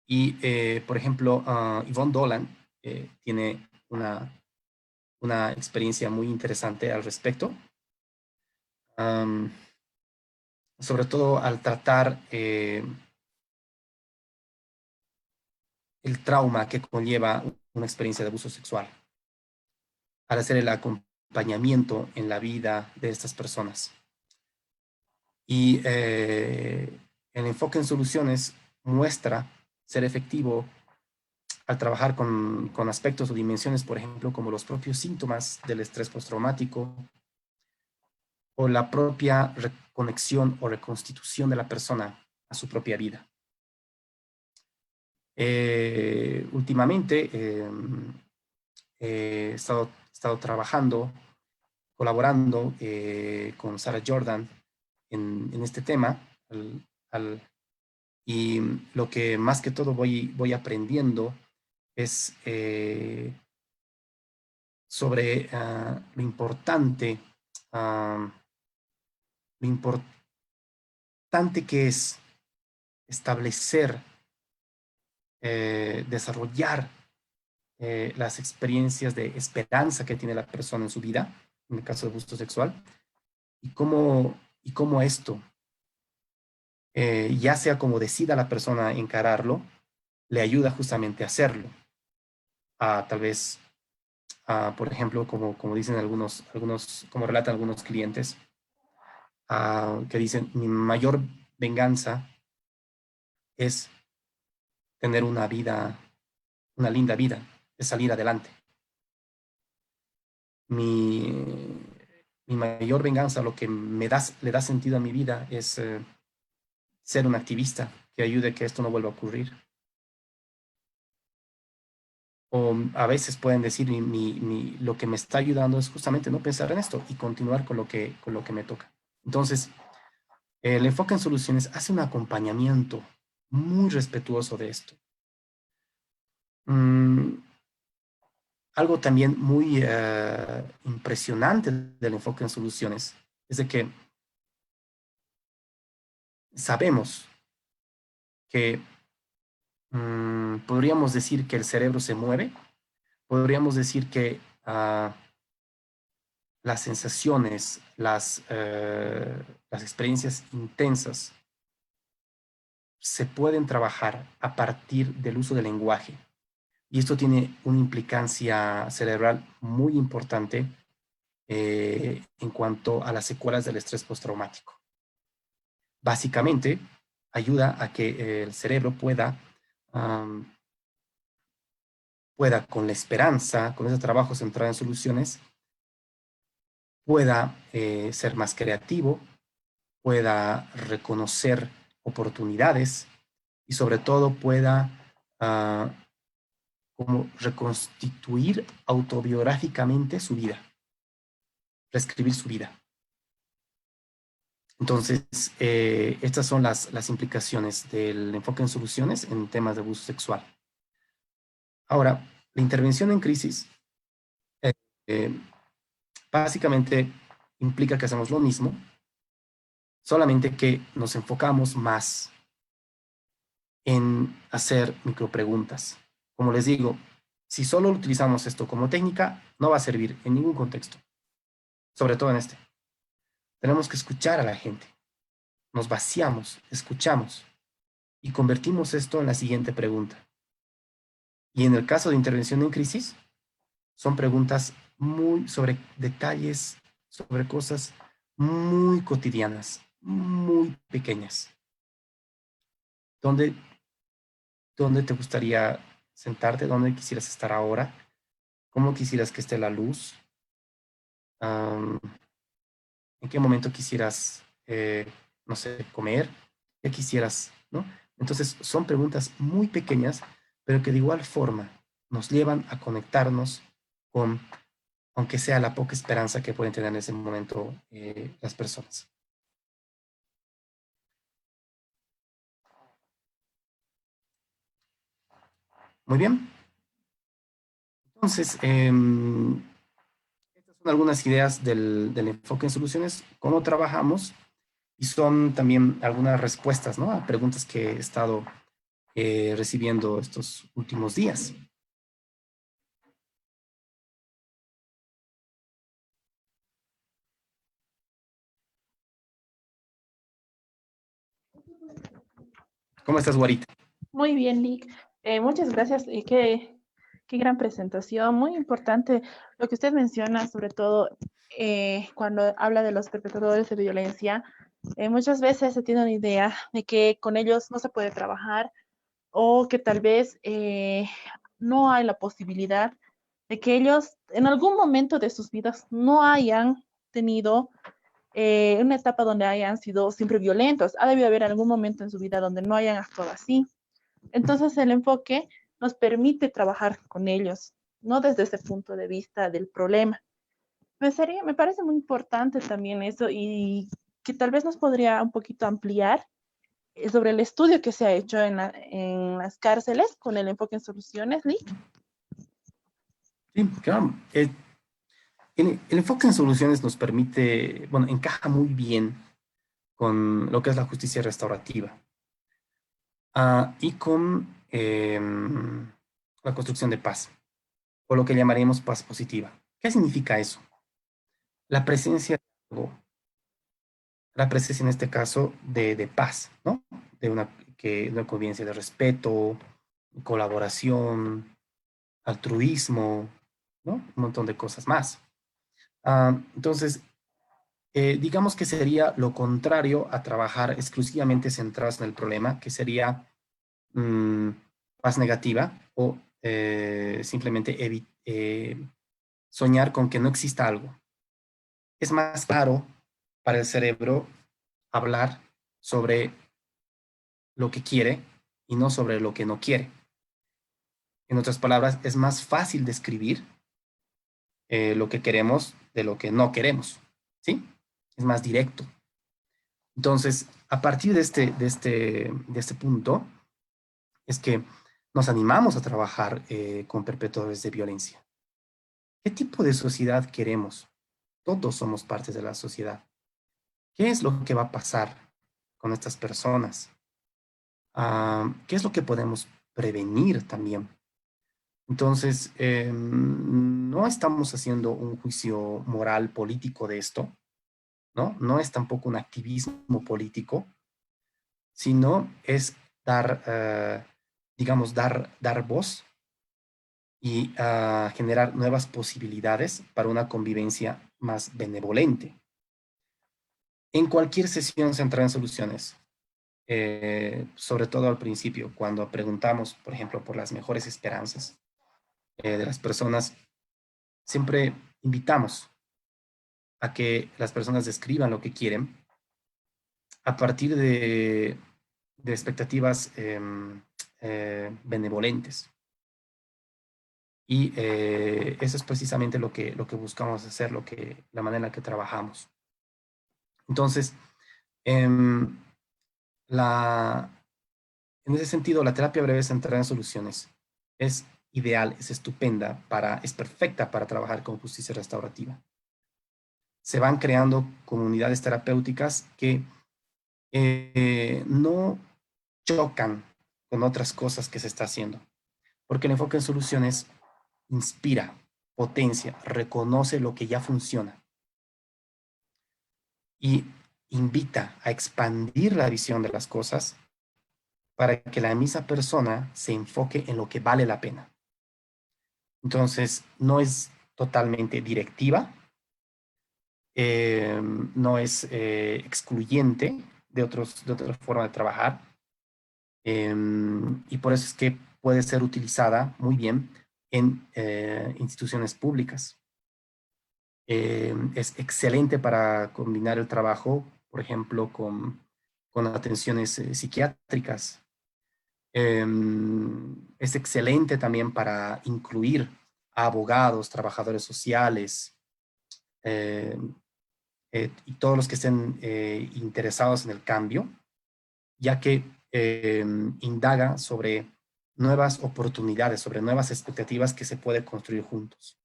y, por ejemplo, Yvonne Dolan tiene una experiencia muy interesante al respecto, sobre todo al tratar el trauma que conlleva una experiencia de abuso sexual, al hacer el acompañamiento en la vida de estas personas. Y el enfoque en soluciones muestra ser efectivo al trabajar con aspectos o dimensiones, por ejemplo, como los propios síntomas del estrés postraumático o la propia reconexión o reconstitución de la persona a su propia vida. Últimamente he estado trabajando, colaborando con Sarah Jordan en este tema, y lo que más que todo voy aprendiendo es sobre lo importante que es establecer, desarrollar las experiencias de esperanza que tiene la persona en su vida, en el caso de abuso sexual, y cómo esto, ya sea como decida la persona encararlo, le ayuda justamente a hacerlo. Tal vez, por ejemplo, como dicen algunos, como relatan algunos clientes, que dicen, mi mayor venganza es tener una linda vida, es salir adelante. Mi mayor venganza, lo que le da sentido a mi vida es ser un activista que ayude a que esto no vuelva a ocurrir. O a veces pueden decir, lo que me está ayudando es justamente no pensar en esto y continuar con lo que me toca. Entonces, el enfoque en soluciones hace un acompañamiento muy respetuoso de esto. Algo también muy impresionante del enfoque en soluciones es de que sabemos que podríamos decir que el cerebro se mueve, podríamos decir que las sensaciones, las experiencias intensas se pueden trabajar a partir del uso del lenguaje. Y esto tiene una implicancia cerebral muy importante en cuanto a las secuelas del estrés postraumático. Básicamente, ayuda a que el cerebro pueda con la esperanza, con ese trabajo centrado en soluciones, pueda ser más creativo, pueda reconocer oportunidades y sobre todo pueda como reconstituir autobiográficamente su vida, reescribir su vida. Entonces, estas son las implicaciones del enfoque en soluciones en temas de abuso sexual. Ahora, la intervención en crisis básicamente implica que hacemos lo mismo, solamente que nos enfocamos más en hacer micropreguntas. Como les digo, si solo utilizamos esto como técnica, no va a servir en ningún contexto, sobre todo en este. Tenemos que escuchar a la gente. Nos vaciamos, escuchamos y convertimos esto en la siguiente pregunta. Y en el caso de intervención en crisis, son preguntas muy sobre detalles, sobre cosas muy cotidianas, muy pequeñas. ¿Dónde te gustaría sentarte? ¿Dónde quisieras estar ahora? ¿Cómo quisieras que esté la luz? ¿En qué momento quisieras, no sé, comer? ¿Qué quisieras, no? Entonces, son preguntas muy pequeñas, pero que de igual forma nos llevan a conectarnos con, aunque sea la poca esperanza que pueden tener en ese momento las personas. Muy bien. Entonces, estas son algunas ideas del enfoque en soluciones, cómo trabajamos, y son también algunas respuestas, ¿no?, a preguntas que he estado recibiendo estos últimos días. ¿Cómo estás, Guarita? Muy bien, Lick. Muchas gracias. Qué gran presentación. Muy importante lo que usted menciona, sobre todo cuando habla de los perpetradores de violencia. Muchas veces se tiene una idea de que con ellos no se puede trabajar o que tal vez no hay la posibilidad de que ellos en algún momento de sus vidas no hayan tenido una etapa donde hayan sido siempre violentos. Ha debido haber algún momento en su vida donde no hayan actuado así. Entonces el enfoque nos permite trabajar con ellos, no desde ese punto de vista del problema. Me parece muy importante también eso y que tal vez nos podría un poquito ampliar sobre el estudio que se ha hecho en las cárceles con el enfoque en soluciones, Nick. Sí, claro. El enfoque en soluciones nos permite, bueno, encaja muy bien con lo que es la justicia restaurativa y con la construcción de paz, o lo que llamaremos paz positiva. ¿Qué significa eso? La presencia de algo, la presencia en este caso de paz, ¿no? De una convivencia de respeto, colaboración, altruismo, ¿no? Un montón de cosas más. Entonces, digamos que sería lo contrario a trabajar exclusivamente centrados en el problema, que sería paz negativa o simplemente soñar con que no exista algo. Es más claro para el cerebro hablar sobre lo que quiere y no sobre lo que no quiere. En otras palabras, es más fácil describir lo que queremos de lo que no queremos, ¿sí? Es más directo. Entonces, a partir de este punto, es que nos animamos a trabajar con perpetradores de violencia. ¿Qué tipo de sociedad queremos? Todos somos parte de la sociedad. ¿Qué es lo que va a pasar con estas personas? ¿Qué es lo que podemos prevenir también? Entonces, no estamos haciendo un juicio moral político de esto, ¿no? No es tampoco un activismo político, sino es digamos, dar voz y generar nuevas posibilidades para una convivencia más benevolente. En cualquier sesión centrada en soluciones, sobre todo al principio, cuando preguntamos, por ejemplo, por las mejores esperanzas de las personas, siempre invitamos a que las personas describan lo que quieren a partir de expectativas benevolentes. Y eso es precisamente lo que buscamos hacer, la manera en la que trabajamos. Entonces, en ese sentido, la terapia breve centrada en soluciones es ideal, es estupenda, es perfecta para trabajar con justicia restaurativa. Se van creando comunidades terapéuticas que no chocan con otras cosas que se está haciendo, porque el enfoque en soluciones inspira, potencia, reconoce lo que ya funciona y invita a expandir la visión de las cosas para que la misma persona se enfoque en lo que vale la pena. Entonces, no es totalmente directiva, no es excluyente de otra forma de trabajar, y por eso es que puede ser utilizada muy bien en instituciones públicas. Es excelente para combinar el trabajo, por ejemplo, con atenciones psiquiátricas. Es excelente también para incluir a abogados, trabajadores sociales y todos los que estén interesados en el cambio, ya que indaga sobre nuevas oportunidades, sobre nuevas expectativas que se puede construir juntos.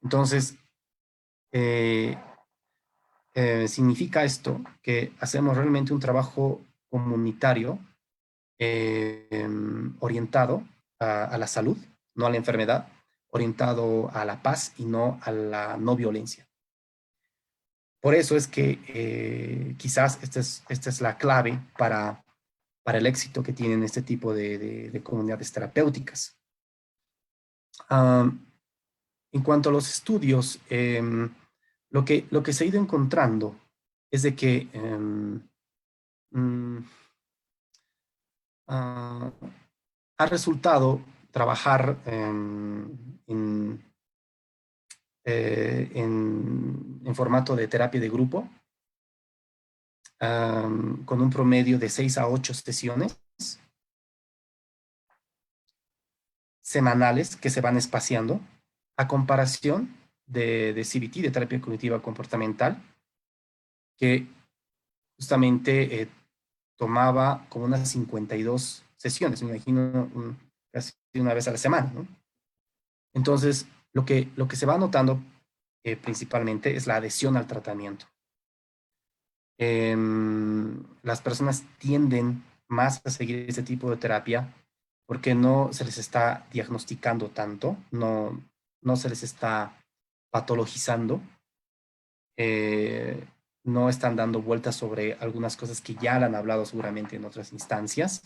Entonces, significa esto que hacemos realmente un trabajo comunitario orientado a la salud, no a la enfermedad, orientado a la paz y no a la no violencia. Por eso es que quizás esta es la clave para el éxito que tienen este tipo de comunidades terapéuticas. En cuanto a los estudios, lo que se ha ido encontrando es de que ha resultado trabajar en formato de terapia de grupo, con un promedio de 6 a 8 sesiones semanales que se van espaciando, a comparación de CBT, de terapia cognitiva comportamental, que justamente tomaba como unas 52 sesiones, me imagino casi una vez a la semana, ¿no? Entonces, lo que se va notando principalmente es la adhesión al tratamiento. Las personas tienden más a seguir este tipo de terapia porque no se les está diagnosticando tanto, no se les está patologizando, eh, no están dando vueltas sobre algunas cosas que ya le han hablado seguramente en otras instancias.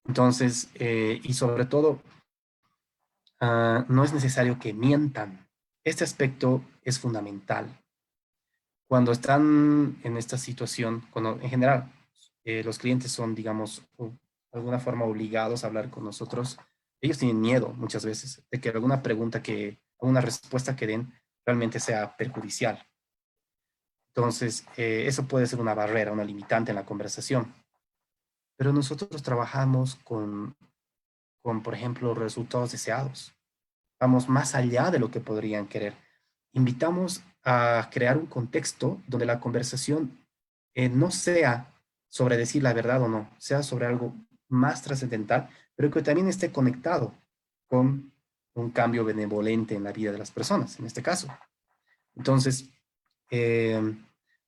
Entonces, y sobre todo, no es necesario que mientan. Este aspecto es fundamental. Cuando están en esta situación, cuando en general los clientes son, digamos, de alguna forma obligados a hablar con nosotros, ellos tienen miedo muchas veces de que alguna respuesta que den realmente sea perjudicial. Entonces, eso puede ser una barrera, una limitante en la conversación. Pero nosotros trabajamos con, por ejemplo, resultados deseados. Vamos más allá de lo que podrían querer. Invitamos a crear un contexto donde la conversación no sea sobre decir la verdad o no, sea sobre algo más trascendental, pero que también esté conectado con un cambio benevolente en la vida de las personas, en este caso. Entonces, eh,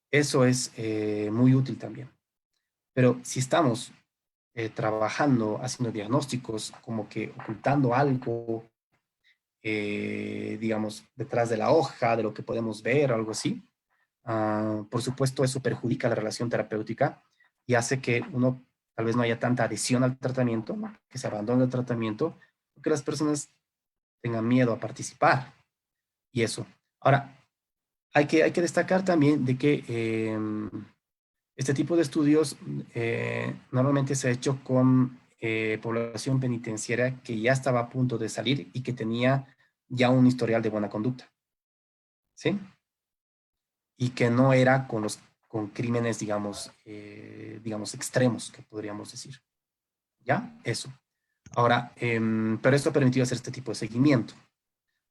eso es muy útil también. Pero si estamos trabajando, haciendo diagnósticos, como que ocultando algo, digamos, detrás de la hoja, de lo que podemos ver o algo así, por supuesto eso perjudica la relación terapéutica y hace que uno tal vez no haya tanta adhesión al tratamiento, ¿no? Que se abandone el tratamiento, o que las personas tengan miedo a participar y eso. Ahora, hay que destacar también de que este tipo de estudios normalmente se ha hecho con población penitenciaria que ya estaba a punto de salir y que tenía ya un historial de buena conducta, ¿sí? Y que no era con crímenes, digamos, extremos, que podríamos decir. ¿Ya? Eso. Ahora, pero esto ha permitido hacer este tipo de seguimiento.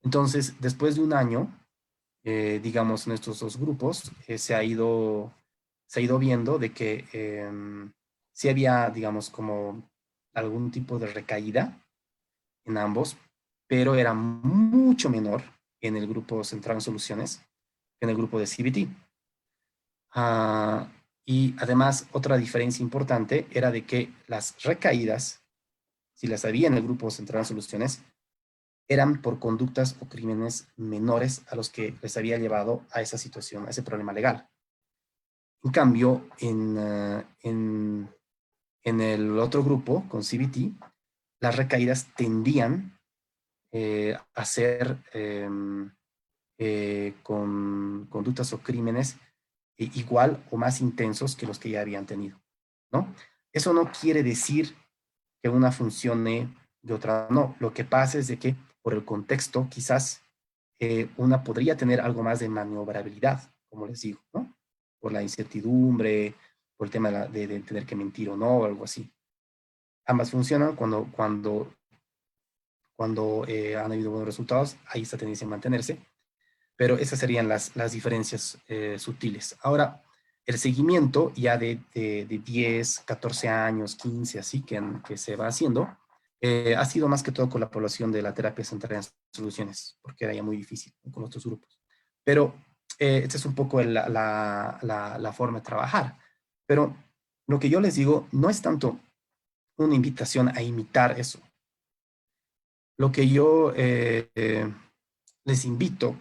Entonces, después de un año, digamos, en estos dos grupos, se ha ido viendo de que sí había, digamos, como algún tipo de recaída en ambos, pero era mucho menor en el grupo centrado en soluciones que en el grupo de CBT. Y además, otra diferencia importante era de que las recaídas, si las había en el grupo centrado en soluciones, eran por conductas o crímenes menores a los que les había llevado a esa situación, a ese problema legal. En cambio, en el otro grupo, con CBT, las recaídas tendían a ser con conductas o crímenes igual o más intensos que los que ya habían tenido, ¿no? Eso no quiere decir que una funcione de otra no. Lo que pasa es de que por el contexto quizás una podría tener algo más de maniobrabilidad, como les digo, ¿no? Por la incertidumbre, por el tema de tener que mentir o no, o algo así. Ambas funcionan cuando han habido buenos resultados, hay esta tendencia a mantenerse, pero esas serían las diferencias sutiles. Ahora, el seguimiento ya de 10, 14 años, 15, así que se va haciendo, ha sido más que todo con la población de la terapia centrada en soluciones, porque era ya muy difícil con otros grupos. Pero esta es un poco la forma de trabajar. Pero lo que yo les digo no es tanto una invitación a imitar eso. Lo que yo les invito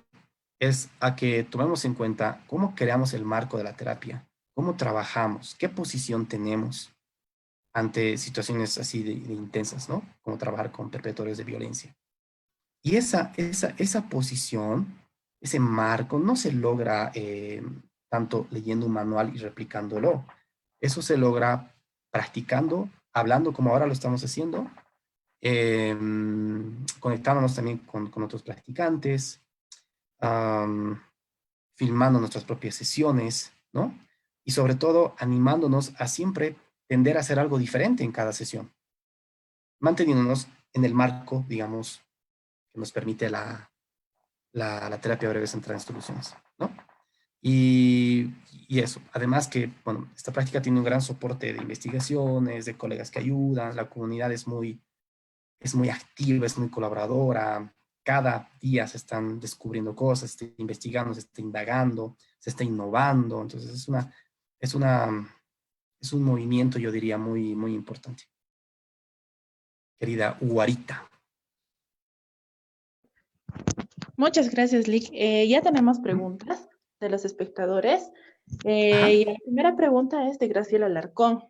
es a que tomemos en cuenta cómo creamos el marco de la terapia, cómo trabajamos, qué posición tenemos ante situaciones así de intensas, ¿no? Como trabajar con perpetradores de violencia. Y esa posición, ese marco, no se logra tanto leyendo un manual y replicándolo. Eso se logra practicando, hablando como ahora lo estamos haciendo, eh, conectándonos también con otros practicantes, um, filmando nuestras propias sesiones, ¿no? Y sobre todo animándonos a siempre tender a hacer algo diferente en cada sesión, manteniéndonos en el marco, digamos, que nos permite la terapia breve centrada en soluciones, ¿no? Y eso, además que, bueno, esta práctica tiene un gran soporte de investigaciones, de colegas que ayudan, la comunidad es muy activa, es muy colaboradora, cada día se están descubriendo cosas, se está investigando, se está indagando, se está innovando, entonces es una, es un movimiento, yo diría, muy, muy importante. Querida Guarita. Muchas gracias, Lick. Ya tenemos preguntas de los espectadores. Ajá, Y la primera pregunta es de Graciela Alarcón.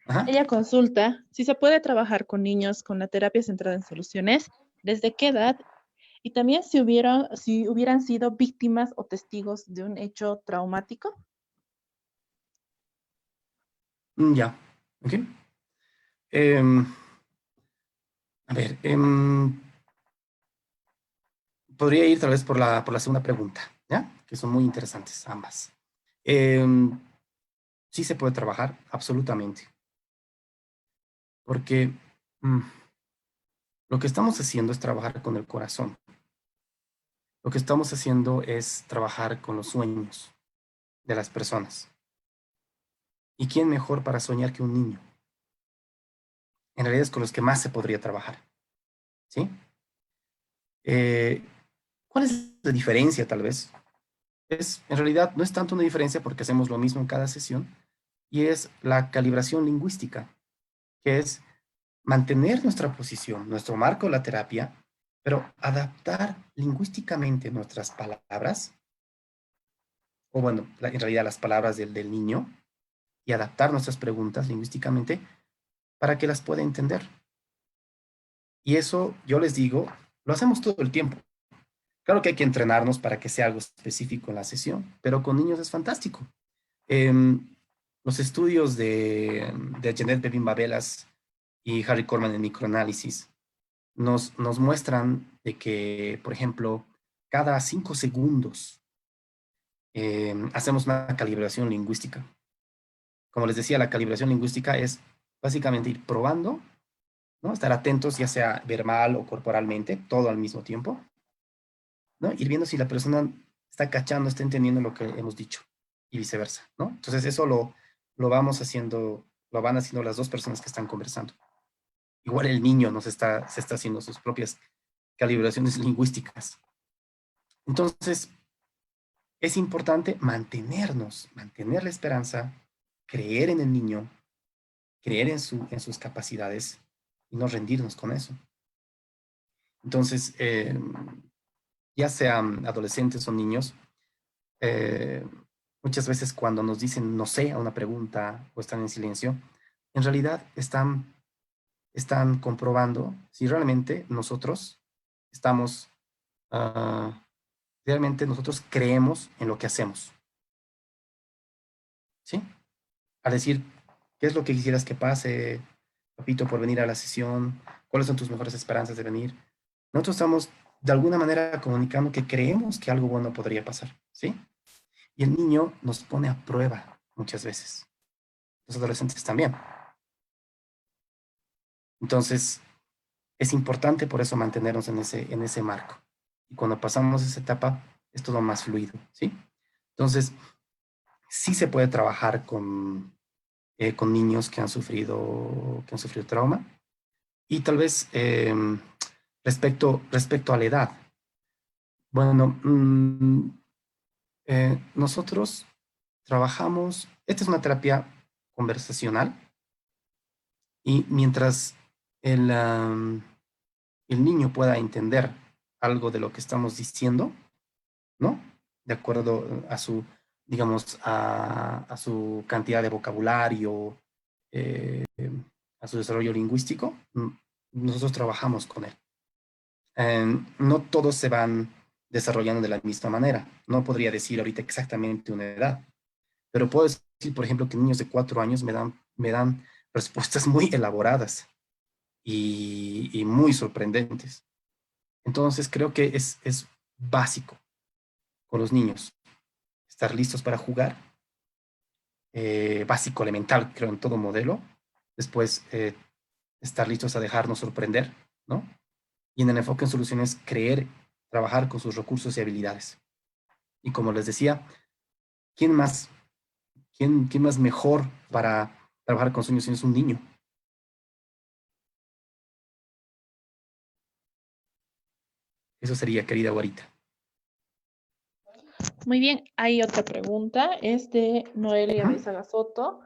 ajá. Ella consulta si se puede trabajar con niños con la terapia centrada en soluciones, desde qué edad y también si hubieran sido víctimas o testigos de un hecho traumático. Ya, ok. Em, a ver, podría ir tal vez por la segunda pregunta, ¿ya? Que son muy interesantes ambas. Em, sí se puede trabajar, absolutamente, porque mm, lo que estamos haciendo es trabajar con el corazón. Lo que estamos haciendo es trabajar con los sueños de las personas. ¿Y quién mejor para soñar que un niño? En realidad es con los que más se podría trabajar, ¿sí? Eh, ¿Cuál es la diferencia tal vez? En realidad no es tanto una diferencia porque hacemos lo mismo en cada sesión, y es la calibración lingüística, que es mantener nuestra posición, nuestro marco de la terapia, pero adaptar lingüísticamente nuestras palabras, o bueno, en realidad las palabras del niño, y adaptar nuestras preguntas lingüísticamente para que las pueda entender. Y eso, yo les digo, lo hacemos todo el tiempo. Claro que hay que entrenarnos para que sea algo específico en la sesión, pero con niños es fantástico. Em, los estudios de Janet Bevin Babelas y Harry Corman en microanálisis nos muestran de que, por ejemplo, cada 5 segundos hacemos una calibración lingüística. Como les decía, la calibración lingüística es básicamente ir probando, ¿no? Estar atentos, ya sea verbal o corporalmente, todo al mismo tiempo, ¿no? Ir viendo si la persona está cachando, está entendiendo lo que hemos dicho y viceversa, ¿no? Entonces eso lo vamos haciendo, lo van haciendo las dos personas que están conversando. Igual el niño se está haciendo sus propias calibraciones lingüísticas. Entonces, es importante mantener la esperanza, creer en el niño, creer en sus capacidades y no rendirnos con eso. Entonces, ya sean adolescentes o niños, eh, muchas veces cuando nos dicen no sé a una pregunta o están en silencio, en realidad están comprobando si realmente nosotros estamos, uh, realmente nosotros creemos en lo que hacemos, ¿sí? Al decir, ¿qué es lo que quisieras que pase, papito, por venir a la sesión? ¿Cuáles son tus mejores esperanzas de venir? Nosotros estamos de alguna manera comunicando que creemos que algo bueno podría pasar, ¿sí? Y el niño nos pone a prueba muchas veces. Los adolescentes también. Entonces, es importante por eso mantenernos en ese marco. Y cuando pasamos esa etapa, es todo más fluido, ¿sí? Entonces, sí se puede trabajar con niños que han sufrido trauma. Y tal vez respecto a la edad. Bueno, nosotros trabajamos, esta es una terapia conversacional y mientras el, el niño pueda entender algo de lo que estamos diciendo, ¿no? De acuerdo a su, digamos, a su cantidad de vocabulario, eh, a su desarrollo lingüístico, nosotros trabajamos con él. No todos se van desarrollando de la misma manera. No podría decir ahorita exactamente una edad, pero puedo decir, por ejemplo, que niños de 4 años me dan respuestas muy elaboradas y muy sorprendentes. Entonces creo que es básico con los niños estar listos para jugar, básico, elemental, creo, en todo modelo. Después, estar listos a dejarnos sorprender, ¿no? Y en el enfoque en soluciones, creer, trabajar con sus recursos y habilidades. Y como les decía, ¿quién más, quién más mejor para trabajar con sueños si no es un niño? Eso sería, querida Guarita. Muy bien, hay otra pregunta, es de Noelia Ujú, de Sagasoto.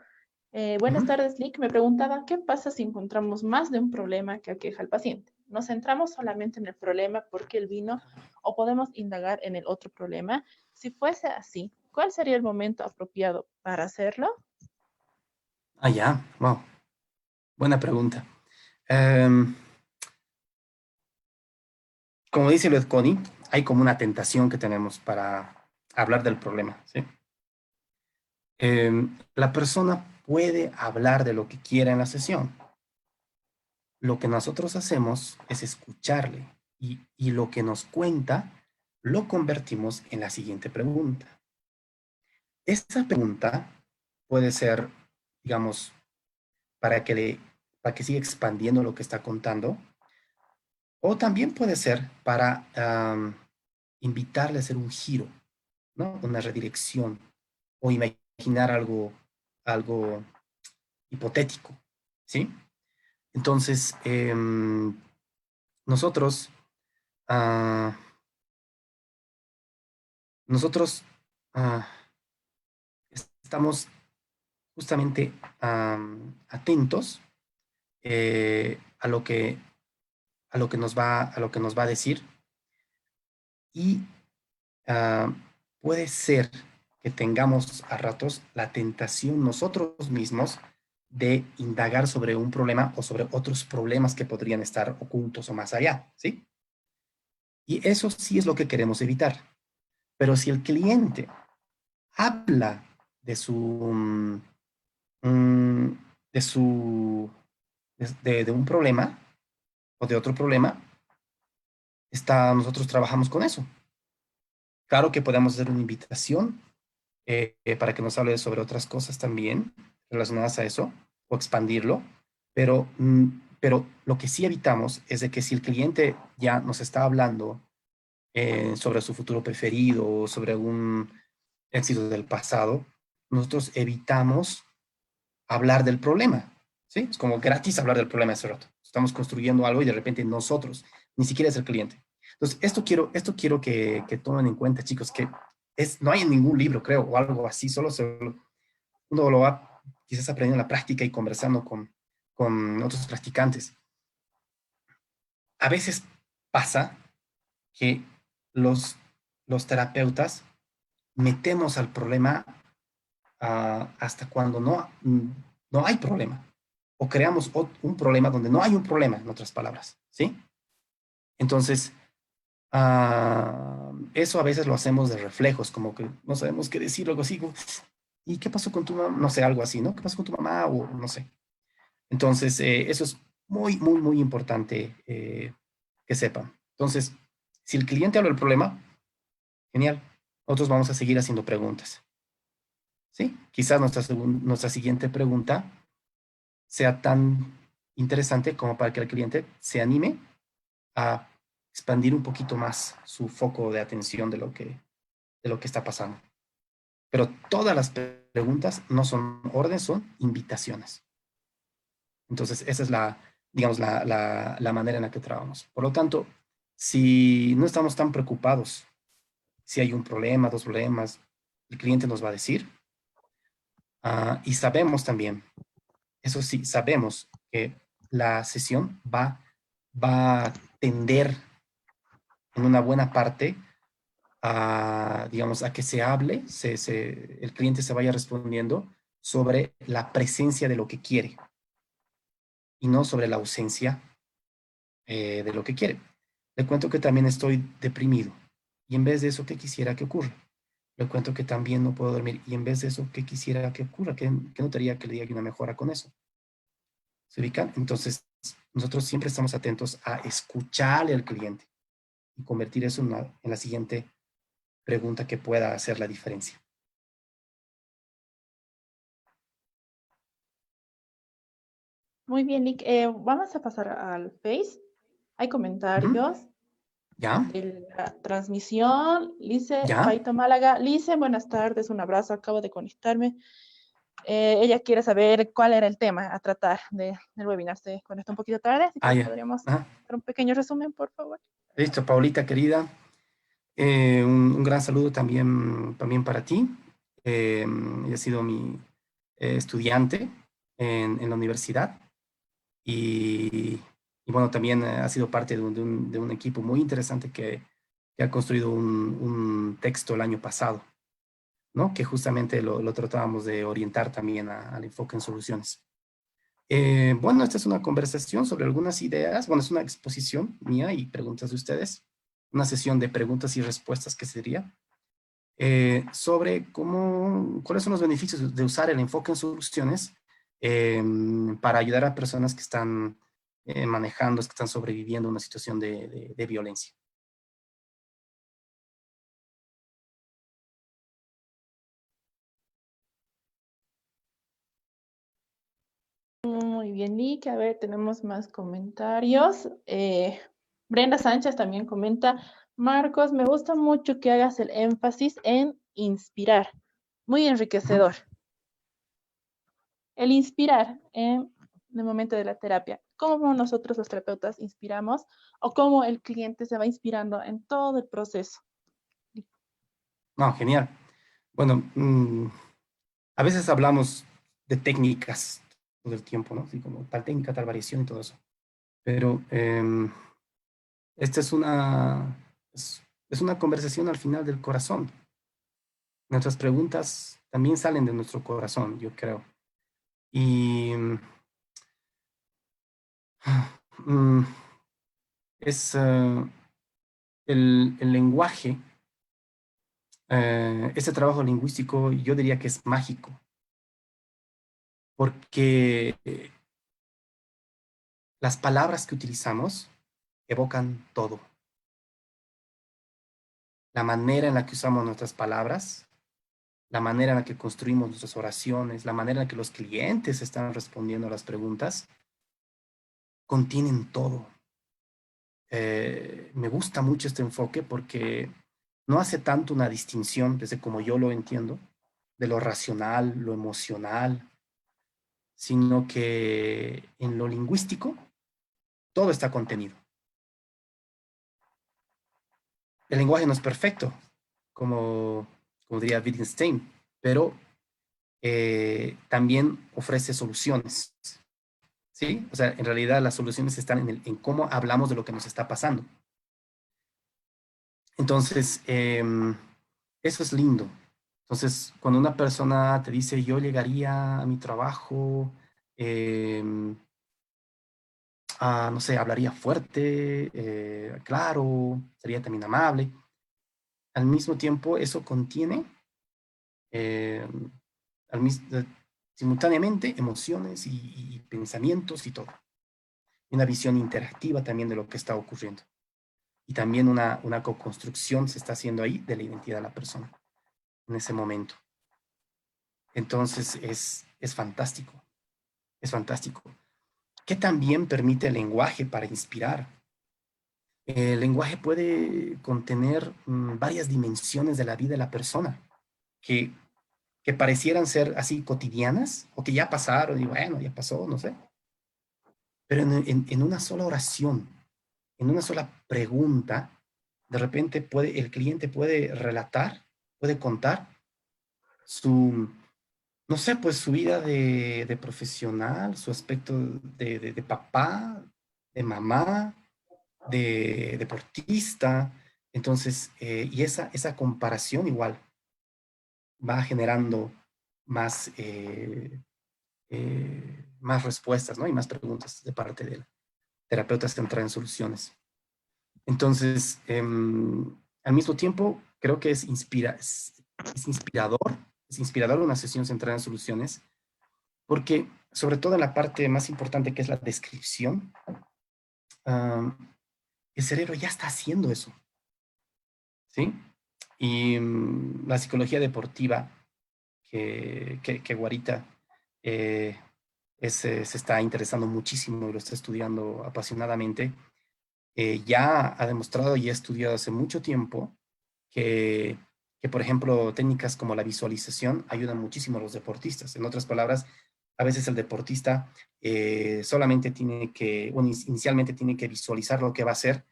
Buenas ujú. tardes, Nick. Me preguntaba, ¿qué pasa si encontramos más de un problema que aqueja al paciente? ¿Nos centramos solamente en el problema porque él vino o podemos indagar en el otro problema? Si fuese así, ¿cuál sería el momento apropiado para hacerlo? Ah, ya, wow, buena pregunta. Em, Como dice Led Connie, hay como una tentación que tenemos para hablar del problema, ¿sí? La persona puede hablar de lo que quiera en la sesión. Lo que nosotros hacemos es escucharle y lo que nos cuenta lo convertimos en la siguiente pregunta. Esta pregunta puede ser, digamos, para que, para que siga expandiendo lo que está contando, o también puede ser para invitarle a hacer un giro, ¿no? Una redirección o imaginar algo hipotético, ¿sí? Entonces, nosotros, ah, nosotros ah, estamos justamente atentos a lo que nos va a decir y ah, puede ser que tengamos a ratos la tentación nosotros mismos de indagar sobre un problema o sobre otros problemas que podrían estar ocultos o más allá, ¿sí? Y eso sí es lo que queremos evitar. Pero si el cliente habla de su, mm, de su, de un problema o de otro problema, nosotros trabajamos con eso. Claro que podemos hacer una invitación para que nos hable sobre otras cosas también relacionadas a eso o expandirlo, pero lo que sí evitamos es de que si el cliente ya nos está hablando sobre su futuro preferido o sobre algún éxito del pasado, nosotros evitamos hablar del problema, ¿sí? Es como gratis hablar del problema ese rato. Estamos construyendo algo y de repente nosotros, ni siquiera es el cliente. Entonces, esto quiero que tomen en cuenta, chicos, que no hay en ningún libro, creo, o algo así, uno lo va quizás aprendiendo en la práctica y conversando con otros practicantes. A veces pasa que los, los terapeutas metemos al problema hasta cuando no hay problema. O creamos un problema donde no hay un problema, en otras palabras, ¿sí? Entonces, eso a veces lo hacemos de reflejos, como que no sabemos qué decir, algo así. ¿Y qué pasó con tu mamá? No sé, algo así, ¿no? ¿Qué pasó con tu mamá? O no sé. Entonces, eso es muy, muy, muy importante que sepan. Entonces, si el cliente habla del problema, genial. Nosotros vamos a seguir haciendo preguntas. ¿Sí? Quizás nuestra siguiente pregunta sea tan interesante como para que el cliente se anime a expandir un poquito más su foco de atención de lo que está pasando. Pero todas las preguntas no son órdenes, son invitaciones. Entonces, esa es digamos, la manera en la que trabajamos. Por lo tanto, si no estamos tan preocupados, si hay un problema, dos problemas, el cliente nos va a decir. Y sabemos también, eso sí, sabemos que la sesión va a tender en una buena parte digamos, a que se hable, el cliente se vaya respondiendo sobre la presencia de lo que quiere y no sobre la ausencia de lo que quiere. Le cuento que también estoy deprimido y en vez de eso, ¿qué quisiera que ocurra? Le cuento que también no puedo dormir y en vez de eso, ¿qué quisiera que ocurra? ¿Qué notaría que le diga una mejora con eso? ¿Se ubican? Entonces, nosotros siempre estamos atentos a escucharle al cliente y convertir eso en la siguiente pregunta que pueda hacer la diferencia. Muy bien, Nick. Vamos a pasar al Face. Hay Ujú. comentarios. ¿Ya? de la transmisión. Lice, ¿Ya? Paito Málaga. Lice, buenas tardes, un abrazo, acabo de conectarme. Ella quiere saber cuál era el tema a tratar del webinar. Se conectó un poquito tarde, así que Ah, le ya. podríamos Ajá. dar un pequeño resumen, por favor. Listo, Paulita querida. Un gran saludo también para ti. Ella ha sido mi estudiante en la universidad y bueno, también ha sido parte de un equipo muy interesante que ha construido un texto el año pasado, ¿no? Que justamente lo tratábamos de orientar también al enfoque en soluciones. Bueno, esta es una conversación sobre algunas ideas, bueno, es una exposición mía y preguntas de ustedes, una sesión de preguntas y respuestas que sería sobre cuáles son los beneficios de usar el enfoque en soluciones para ayudar a personas que están manejando, que están sobreviviendo a una situación de violencia. Muy bien, Nick. A ver, tenemos más comentarios. Brenda Sánchez también comenta, Marcos, me gusta mucho que hagas el énfasis en inspirar. Muy Ujú. enriquecedor. El inspirar en el momento de la terapia. ¿Cómo nosotros los terapeutas inspiramos o cómo el cliente se va inspirando en todo el proceso? No, genial. Bueno, a veces hablamos de técnicas todo el tiempo, ¿no? Así como tal técnica, tal variación y todo eso. Pero esta es una conversación al final del corazón. Nuestras preguntas también salen de nuestro corazón, yo creo. Y mm, es el lenguaje, este trabajo lingüístico, yo diría que es mágico, porque las palabras que utilizamos evocan todo. La manera en la que usamos nuestras palabras, la manera en la que construimos nuestras oraciones, la manera en la que los clientes están respondiendo a las preguntas, contienen todo. Me gusta mucho este enfoque porque no hace tanto una distinción, desde como yo lo entiendo, de lo racional, lo emocional, sino que en lo lingüístico todo está contenido. El lenguaje no es perfecto, como diría Wittgenstein, pero también ofrece soluciones, ¿sí? O sea, en realidad las soluciones están en cómo hablamos de lo que nos está pasando. Entonces, eso es lindo. Entonces, cuando una persona te dice, yo llegaría a mi trabajo, no sé, hablaría fuerte, claro, sería también amable. Al mismo tiempo, eso contiene eh, al simultáneamente emociones y pensamientos y todo. Y una visión interactiva también de lo que está ocurriendo. Y también una co-construcción se está haciendo ahí de la identidad de la persona en ese momento. Entonces es fantástico, es fantástico. ¿Qué también permite el lenguaje para inspirar? El lenguaje puede contener varias dimensiones de la vida de la persona que, que parecieran ser así cotidianas o que ya pasaron y bueno, ya pasó, no sé. Pero en una sola oración, en una sola pregunta, de repente el cliente puede relatar, puede contar su, no sé, pues su vida de profesional, su aspecto de papá, de mamá, de deportista. Entonces, y esa comparación igual va generando más, más respuestas, ¿no? Y más preguntas de parte del terapeuta centrado en soluciones. Entonces, al mismo tiempo, creo que es inspirador una sesión centrada en soluciones, porque sobre todo en la parte más importante que es la descripción, um, el cerebro ya está haciendo eso, ¿sí? Y la psicología deportiva que Guarita se está interesando muchísimo y lo está estudiando apasionadamente, ya ha demostrado y ha estudiado hace mucho tiempo que, por ejemplo, técnicas como la visualización ayudan muchísimo a los deportistas. En otras palabras, a veces el deportista solamente tiene que, bueno, inicialmente tiene que visualizar lo que va a hacer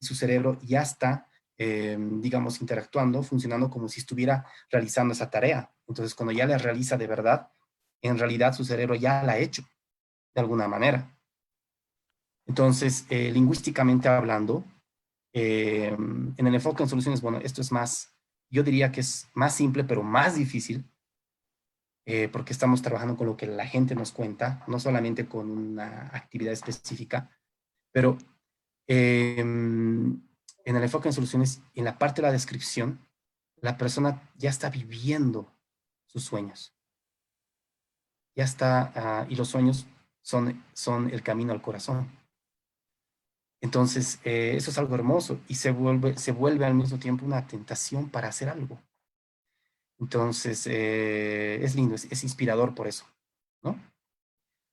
y su cerebro ya está, digamos, interactuando, funcionando como si estuviera realizando esa tarea. Entonces, cuando ya la realiza de verdad, en realidad su cerebro ya la ha hecho de alguna manera. Entonces, lingüísticamente hablando, en el enfoque en soluciones, bueno, esto es más, yo diría que es más simple, pero más difícil, porque estamos trabajando con lo que la gente nos cuenta, no solamente con una actividad específica, pero en el enfoque en soluciones, en la parte de la descripción, la persona ya está viviendo sus sueños, ya está, y los sueños son el camino al corazón. Entonces, eso es algo hermoso y se vuelve al mismo tiempo una tentación para hacer algo. Entonces, es lindo, es inspirador por eso, ¿no?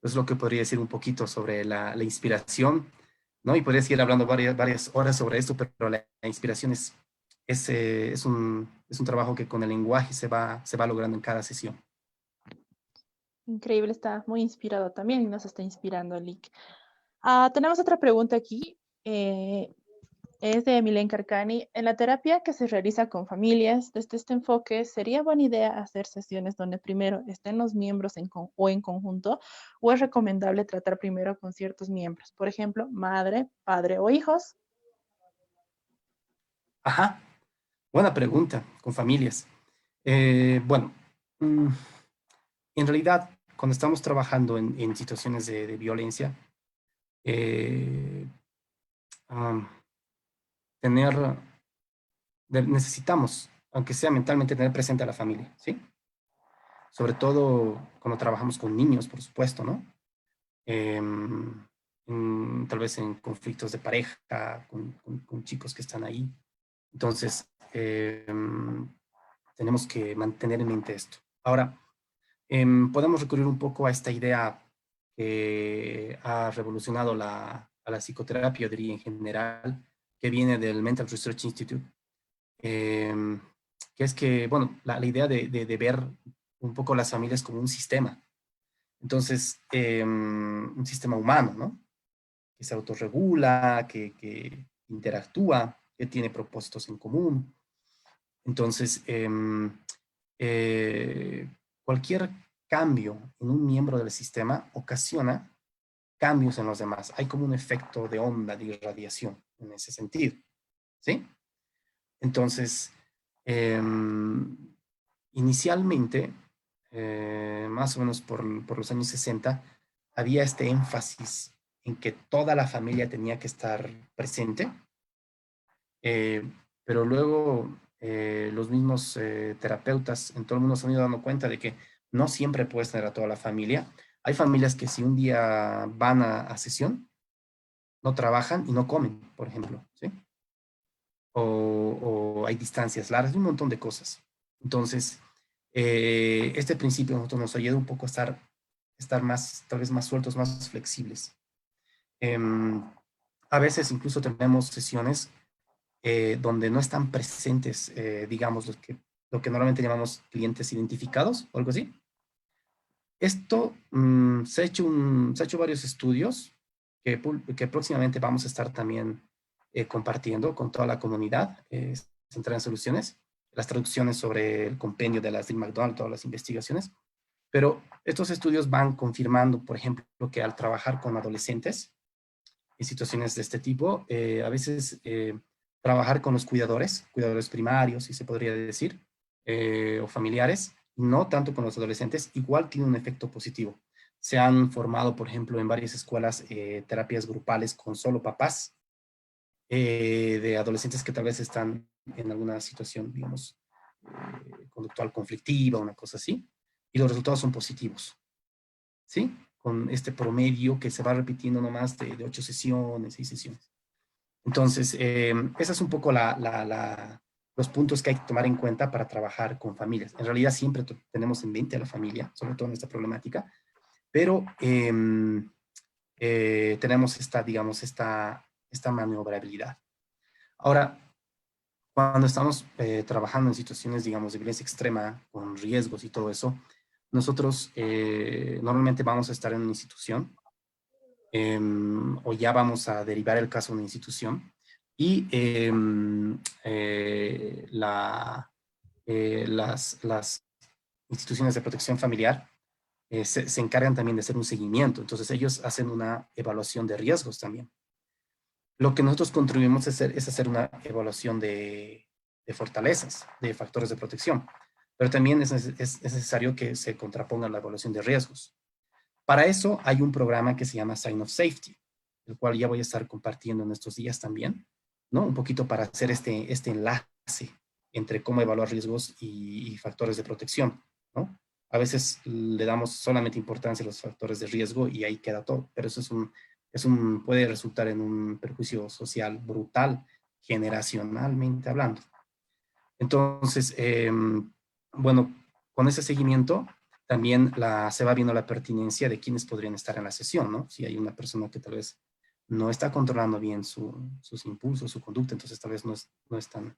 Es lo que podría decir un poquito sobre la inspiración, ¿no? Y podría seguir hablando varias horas sobre esto, pero la inspiración es un trabajo que con el lenguaje se va logrando en cada sesión. Increíble, está muy inspirado también y nos está inspirando, Lick. Tenemos otra pregunta aquí. Es de Milen Carcani. En la terapia que se realiza con familias, desde este enfoque, ¿sería buena idea hacer sesiones donde primero estén los miembros o en conjunto? ¿O es recomendable tratar primero con ciertos miembros? Por ejemplo, madre, padre o hijos. Ajá, buena pregunta, con familias. Bueno, mm, en realidad, cuando estamos trabajando en situaciones de violencia, eh, um, tener, necesitamos, aunque sea mentalmente, tener presente a la familia, ¿sí? Sobre todo cuando trabajamos con niños, por supuesto, ¿no? Tal vez en conflictos de pareja, con chicos que están ahí. Entonces, tenemos que mantener en mente esto. Ahora, podemos recurrir un poco a esta idea que ha revolucionado a la psicoterapia, yo diría en general, que viene del Mental Research Institute, em, que es que, bueno, la idea de ver un poco las familias como un sistema. Entonces, un sistema humano, ¿no? Que se autorregula, que interactúa, que tiene propósitos en común. Entonces, cualquier cambio en un miembro del sistema ocasiona cambios en los demás. Hay como un efecto de onda, de irradiación en ese sentido, ¿sí? Entonces, eh, inicialmente, más o menos por los años 60, había este énfasis en que toda la familia tenía que estar presente, eh, pero luego los mismos terapeutas en todo el mundo se han ido dando cuenta de que no siempre puedes tener a toda la familia. Hay familias que si un día van a sesión, no trabajan y no comen, por ejemplo, ¿sí? O hay distancias largas, un montón de cosas. Entonces, este principio a nosotros nos ayuda un poco a estar más, tal vez más sueltos, más flexibles. A veces incluso tenemos sesiones donde no están presentes, digamos, lo que normalmente llamamos clientes identificados o algo así. Esto se ha hecho varios estudios que próximamente vamos a estar también compartiendo con toda la comunidad centrada en soluciones, las traducciones sobre el compendio de las Dean McDonald, todas las investigaciones, pero estos estudios van confirmando, por ejemplo, que al trabajar con adolescentes en situaciones de este tipo, a veces trabajar con los cuidadores primarios, si se podría decir, o familiares, no tanto con los adolescentes, igual tiene un efecto positivo. Se han formado, por ejemplo, en varias escuelas terapias grupales con solo papás de adolescentes que tal vez están en alguna situación, digamos, conductual conflictiva, una cosa así, y los resultados son positivos, ¿sí? Con este promedio que se va repitiendo nomás de 8 sesiones, 6 sesiones. Entonces, esa es un poco los puntos que hay que tomar en cuenta para trabajar con familias. En realidad siempre tenemos en mente a la familia, sobre todo en esta problemática, pero tenemos esta, digamos, esta esta maniobrabilidad. Ahora, cuando estamos trabajando en situaciones, digamos, de violencia extrema, con riesgos y todo eso, nosotros normalmente vamos a estar en una institución o ya vamos a derivar el caso a una institución y las instituciones de protección familiar se encargan también de hacer un seguimiento. Entonces ellos hacen una evaluación de riesgos también. Lo que nosotros contribuimos es hacer una evaluación de fortalezas, de factores de protección. Pero también es necesario que se contraponga la evaluación de riesgos. Para eso hay un programa que se llama Sign of Safety, el cual ya voy a estar compartiendo en estos días también, ¿no? Un poquito para hacer este enlace entre cómo evaluar riesgos y factores de protección, ¿no? A veces le damos solamente importancia a los factores de riesgo y ahí queda todo, pero eso puede resultar en un perjuicio social brutal, generacionalmente hablando. Entonces, bueno, con ese seguimiento también se va viendo la pertinencia de quiénes podrían estar en la sesión, ¿no? Si hay una persona que tal vez no está controlando bien sus impulsos, su conducta, entonces tal vez no es tan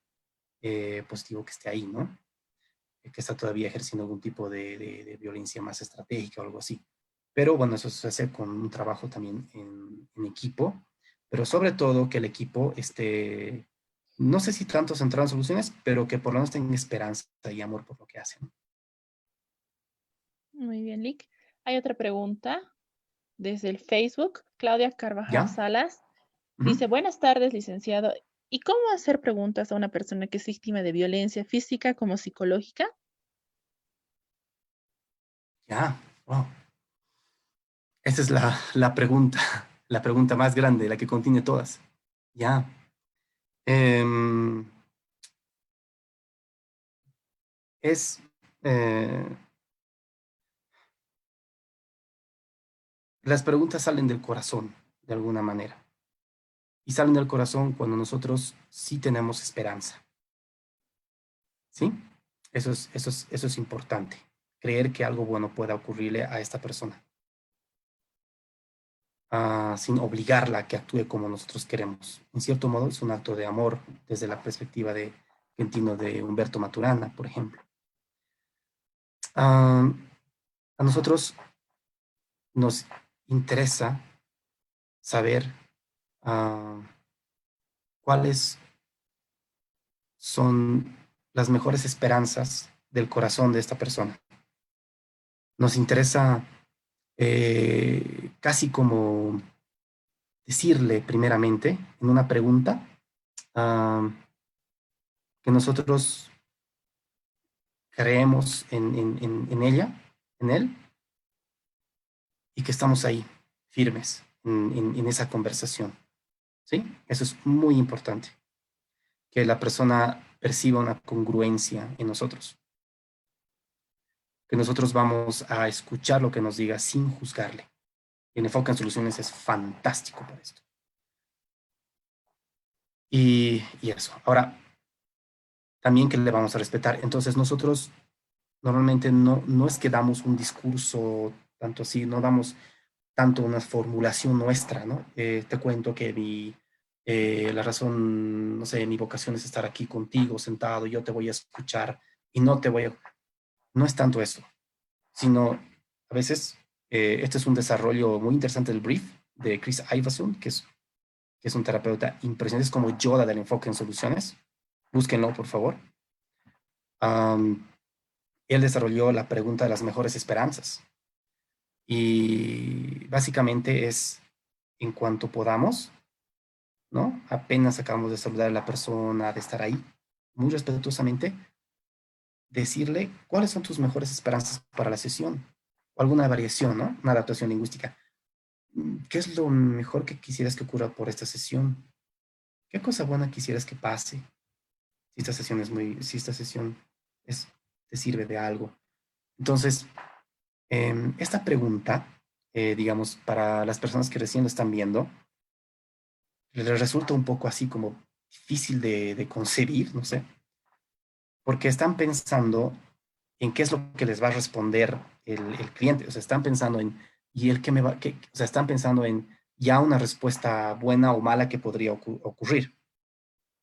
positivo que esté ahí, ¿no? Que está todavía ejerciendo algún tipo de violencia más estratégica o algo así. Pero bueno, eso se hace con un trabajo también en equipo, pero sobre todo que el equipo esté, no sé si tanto centrado en soluciones, pero que por lo menos tenga esperanza y amor por lo que hacen. Muy bien, Lick. Hay otra pregunta desde el Facebook. Claudia Carvajal ¿Ya? Salas Ujú. dice, buenas tardes, licenciado. ¿Y cómo hacer preguntas a una persona que es víctima de violencia física como psicológica? Ya, wow. Esa es la pregunta, la pregunta más grande, la que contiene todas. Ya. Em, es, eh, las preguntas salen del corazón, de alguna manera. Y salen del corazón cuando nosotros sí tenemos esperanza. ¿Sí? Eso es importante. Creer que algo bueno pueda ocurrirle a esta persona. Sin obligarla a que actúe como nosotros queremos. En cierto modo, es un acto de amor desde la perspectiva que entiendo de Humberto Maturana, por ejemplo. A nosotros nos interesa saber cuáles son las mejores esperanzas del corazón de esta persona. Nos interesa casi como decirle primeramente en una pregunta que nosotros creemos en ella, en él, y que estamos ahí, firmes en esa conversación. ¿Sí? Eso es muy importante, que la persona perciba una congruencia en nosotros, que nosotros vamos a escuchar lo que nos diga sin juzgarle. El enfoque en soluciones es fantástico para esto. Y eso. Ahora, también que le vamos a respetar. Entonces, nosotros normalmente no es que damos un discurso tanto así, no damos tanto una formulación nuestra, ¿no? Te cuento que la razón, no sé, mi vocación es estar aquí contigo, sentado, yo te voy a escuchar y no te voy a... No es tanto eso, sino a veces este es un desarrollo muy interesante del brief de Chris Ivason, que es un terapeuta impresionante, es como Yoda del enfoque en soluciones. Búsquenlo, por favor. Um, Él desarrolló la pregunta de las mejores esperanzas. Y básicamente es, en cuanto podamos, ¿no? Apenas acabamos de saludar a la persona, de estar ahí, muy respetuosamente, decirle cuáles son tus mejores esperanzas para la sesión, o alguna variación, ¿no? Una adaptación lingüística. ¿Qué es lo mejor que quisieras que ocurra por esta sesión? ¿Qué cosa buena quisieras que pase? Si esta sesión es, te sirve de algo. Entonces, esta pregunta, digamos, para las personas que recién lo están viendo, les resulta un poco así como difícil de concebir, no sé, porque están pensando en qué es lo que les va a responder el cliente, o sea, están pensando en, ¿y el qué me va, qué? O sea, están pensando en, ya una respuesta buena o mala que podría ocurrir.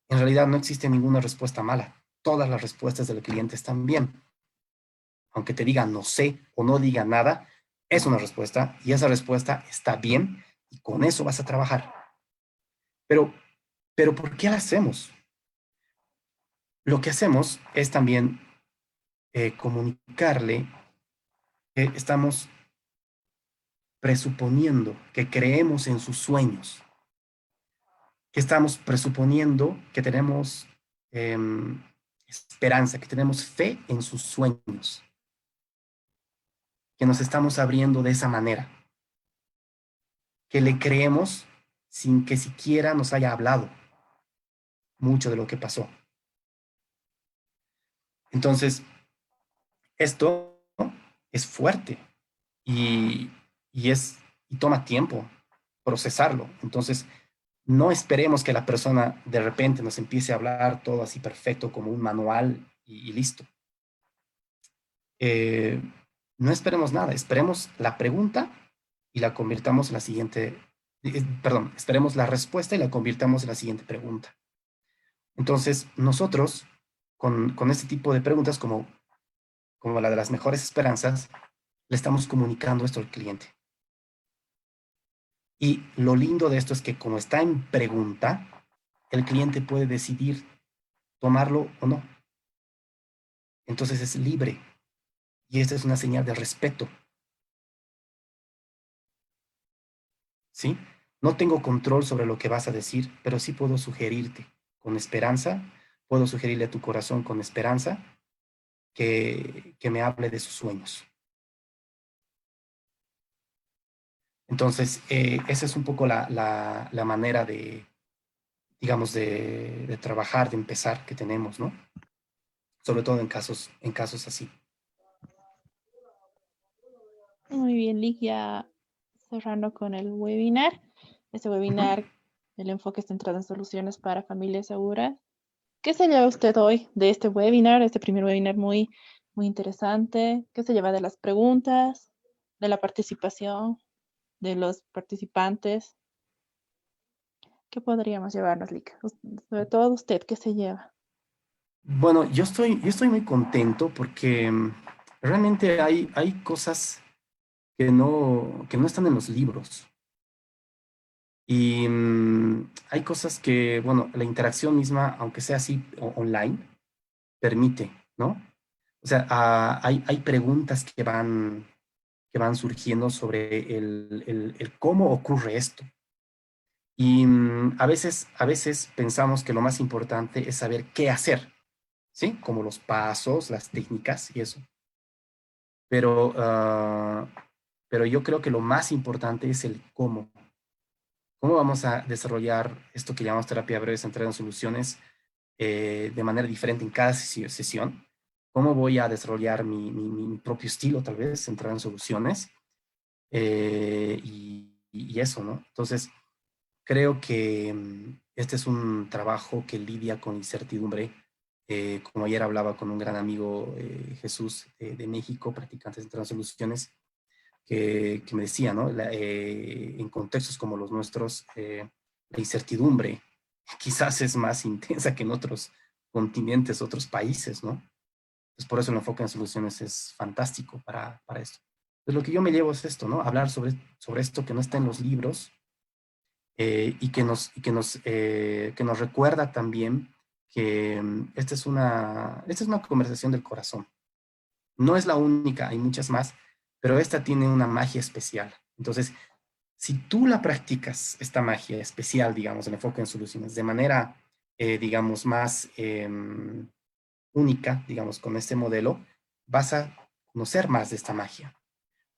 En realidad no existe ninguna respuesta mala. Todas las respuestas del cliente están bien. Aunque te diga no sé o no diga nada, es una respuesta y esa respuesta está bien y con eso vas a trabajar. Pero ¿por qué la hacemos? Lo que hacemos es también comunicarle que estamos presuponiendo que creemos en sus sueños, que estamos presuponiendo que tenemos eh, esperanza, que tenemos fe en sus sueños, que nos estamos abriendo de esa manera, que le creemos sin que siquiera nos haya hablado mucho de lo que pasó. Entonces, esto es fuerte y, y toma tiempo procesarlo. Entonces, no esperemos que la persona de repente nos empiece a hablar todo así perfecto como un manual y listo. Eh, no esperemos nada, esperemos la pregunta y la convirtamos en la siguiente, perdón, esperemos la respuesta y la convirtamos en la siguiente pregunta. Entonces, nosotros, con este tipo de preguntas, como la de las mejores esperanzas, le estamos comunicando esto al cliente. Y lo lindo de esto es que como está en pregunta, el cliente puede decidir tomarlo o no. Entonces es libre. Y esta es una señal de respeto. ¿Sí? No tengo control sobre lo que vas a decir, pero sí puedo sugerirte con esperanza, puedo sugerirle a tu corazón con esperanza que me hable de sus sueños. Entonces, esa es un poco la manera de, digamos, de trabajar, de empezar que tenemos, ¿no? Sobre todo en casos así. Muy bien, Lick, ya cerrando con el webinar. Este Ujú. webinar, el enfoque es centrado en soluciones para familias seguras. ¿Qué se lleva usted hoy de este webinar, este primer webinar muy interesante? ¿Qué se lleva de las preguntas, de la participación de los participantes? ¿Qué podríamos llevarnos, Lick? Sobre todo usted, ¿qué se lleva? Bueno, yo estoy muy contento porque realmente hay cosas que no están en los libros. Y hay cosas que, bueno, la interacción misma, aunque sea así online, permite, ¿no? O sea, hay preguntas que van surgiendo sobre el cómo ocurre esto. Y a veces pensamos que lo más importante es saber qué hacer, ¿sí? Como los pasos, las técnicas y eso. Pero, pero yo creo que lo más importante es el cómo. ¿Cómo vamos a desarrollar esto que llamamos terapia breve centrada en soluciones de manera diferente en cada sesión? ¿Cómo voy a desarrollar mi propio estilo, tal vez, centrado en soluciones? Y eso, ¿no? Entonces, creo que este es un trabajo que lidia con incertidumbre. Como ayer hablaba con un gran amigo, Jesús, de México, practicante de soluciones, que me decía, ¿no? En contextos como los nuestros, la incertidumbre quizás es más intensa que en otros continentes, otros países, ¿no? Entonces, por eso el enfoque en soluciones es fantástico para esto. Entonces, lo que yo me llevo es esto, ¿no? Hablar sobre esto que no está en los libros que nos recuerda también que esta es una conversación del corazón. No es la única, hay muchas más, pero esta tiene una magia especial. Entonces, si tú la practicas, esta magia especial, digamos, el enfoque en soluciones, de manera, digamos, más única, digamos, con este modelo, vas a conocer más de esta magia.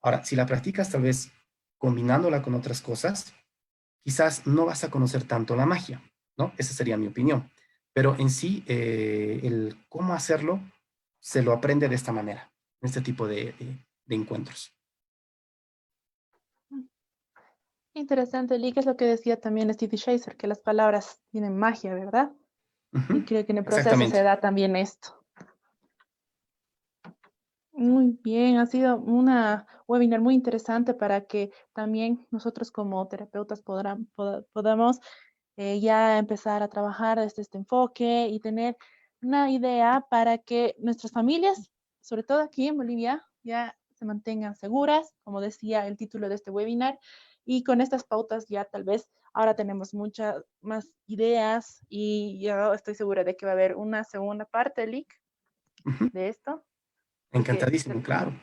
Ahora, si la practicas tal vez combinándola con otras cosas, quizás no vas a conocer tanto la magia, ¿no? Esa sería mi opinión. Pero en sí, el cómo hacerlo se lo aprende de esta manera, en este tipo de encuentros. Interesante, Lick, es lo que decía también Stevie Chaser, que las palabras tienen magia, ¿verdad? Y Ujú, creo que en el proceso se exactamente. da también esto. Muy bien, ha sido una webinar muy interesante para que también nosotros como terapeutas podamos ya empezar a trabajar desde este enfoque y tener una idea para que nuestras familias, sobre todo aquí en Bolivia, ya se mantengan seguras, como decía el título de este webinar, y con estas pautas ya tal vez ahora tenemos muchas más ideas y yo estoy segura de que va a haber una segunda parte, Lick, Ujú. de esto, porque Encantadísimo, claro.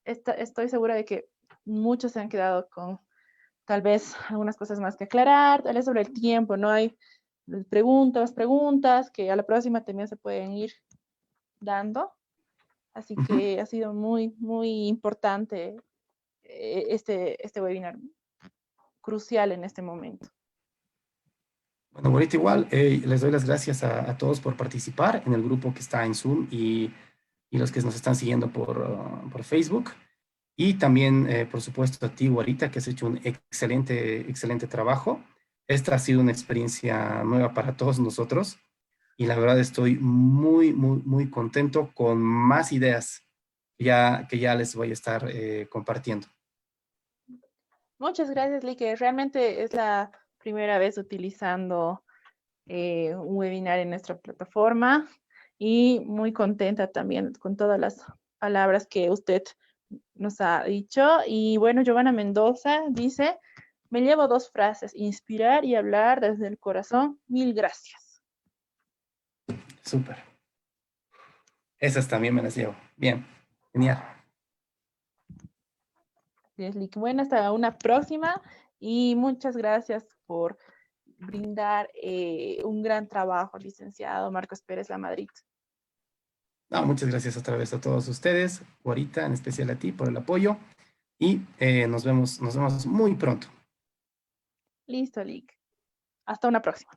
estoy segura de que muchos se han quedado con tal vez algunas cosas más que aclarar, tal vez sobre el tiempo, ¿no? Hay preguntas que a la próxima también se pueden ir dando. Así Ujú. que ha sido muy, muy importante este webinar, crucial en este momento. Bueno, ahorita igual les doy las gracias a todos por participar en el grupo que está en Zoom y los que nos están siguiendo por Facebook. Y también, por supuesto, a ti, Guarita, que has hecho un excelente trabajo. Esta ha sido una experiencia nueva para todos nosotros y la verdad estoy muy contento con más ideas que ya les voy a estar compartiendo. Muchas gracias, Lique. Realmente es la primera vez utilizando un webinar en nuestra plataforma y muy contenta también con todas las palabras que usted nos ha dicho. Y bueno, Giovanna Mendoza dice, me llevo dos frases, inspirar y hablar desde el corazón. Mil gracias. Súper. Esas también me las llevo. Bien, genial. Leslie, bueno, hasta una próxima y muchas gracias por brindar un gran trabajo, licenciado Marcos Pérez Lamadrid. No, muchas gracias otra vez a todos ustedes, Guarita, en especial a ti por el apoyo y nos vemos muy pronto. Listo, Lick. Hasta una próxima.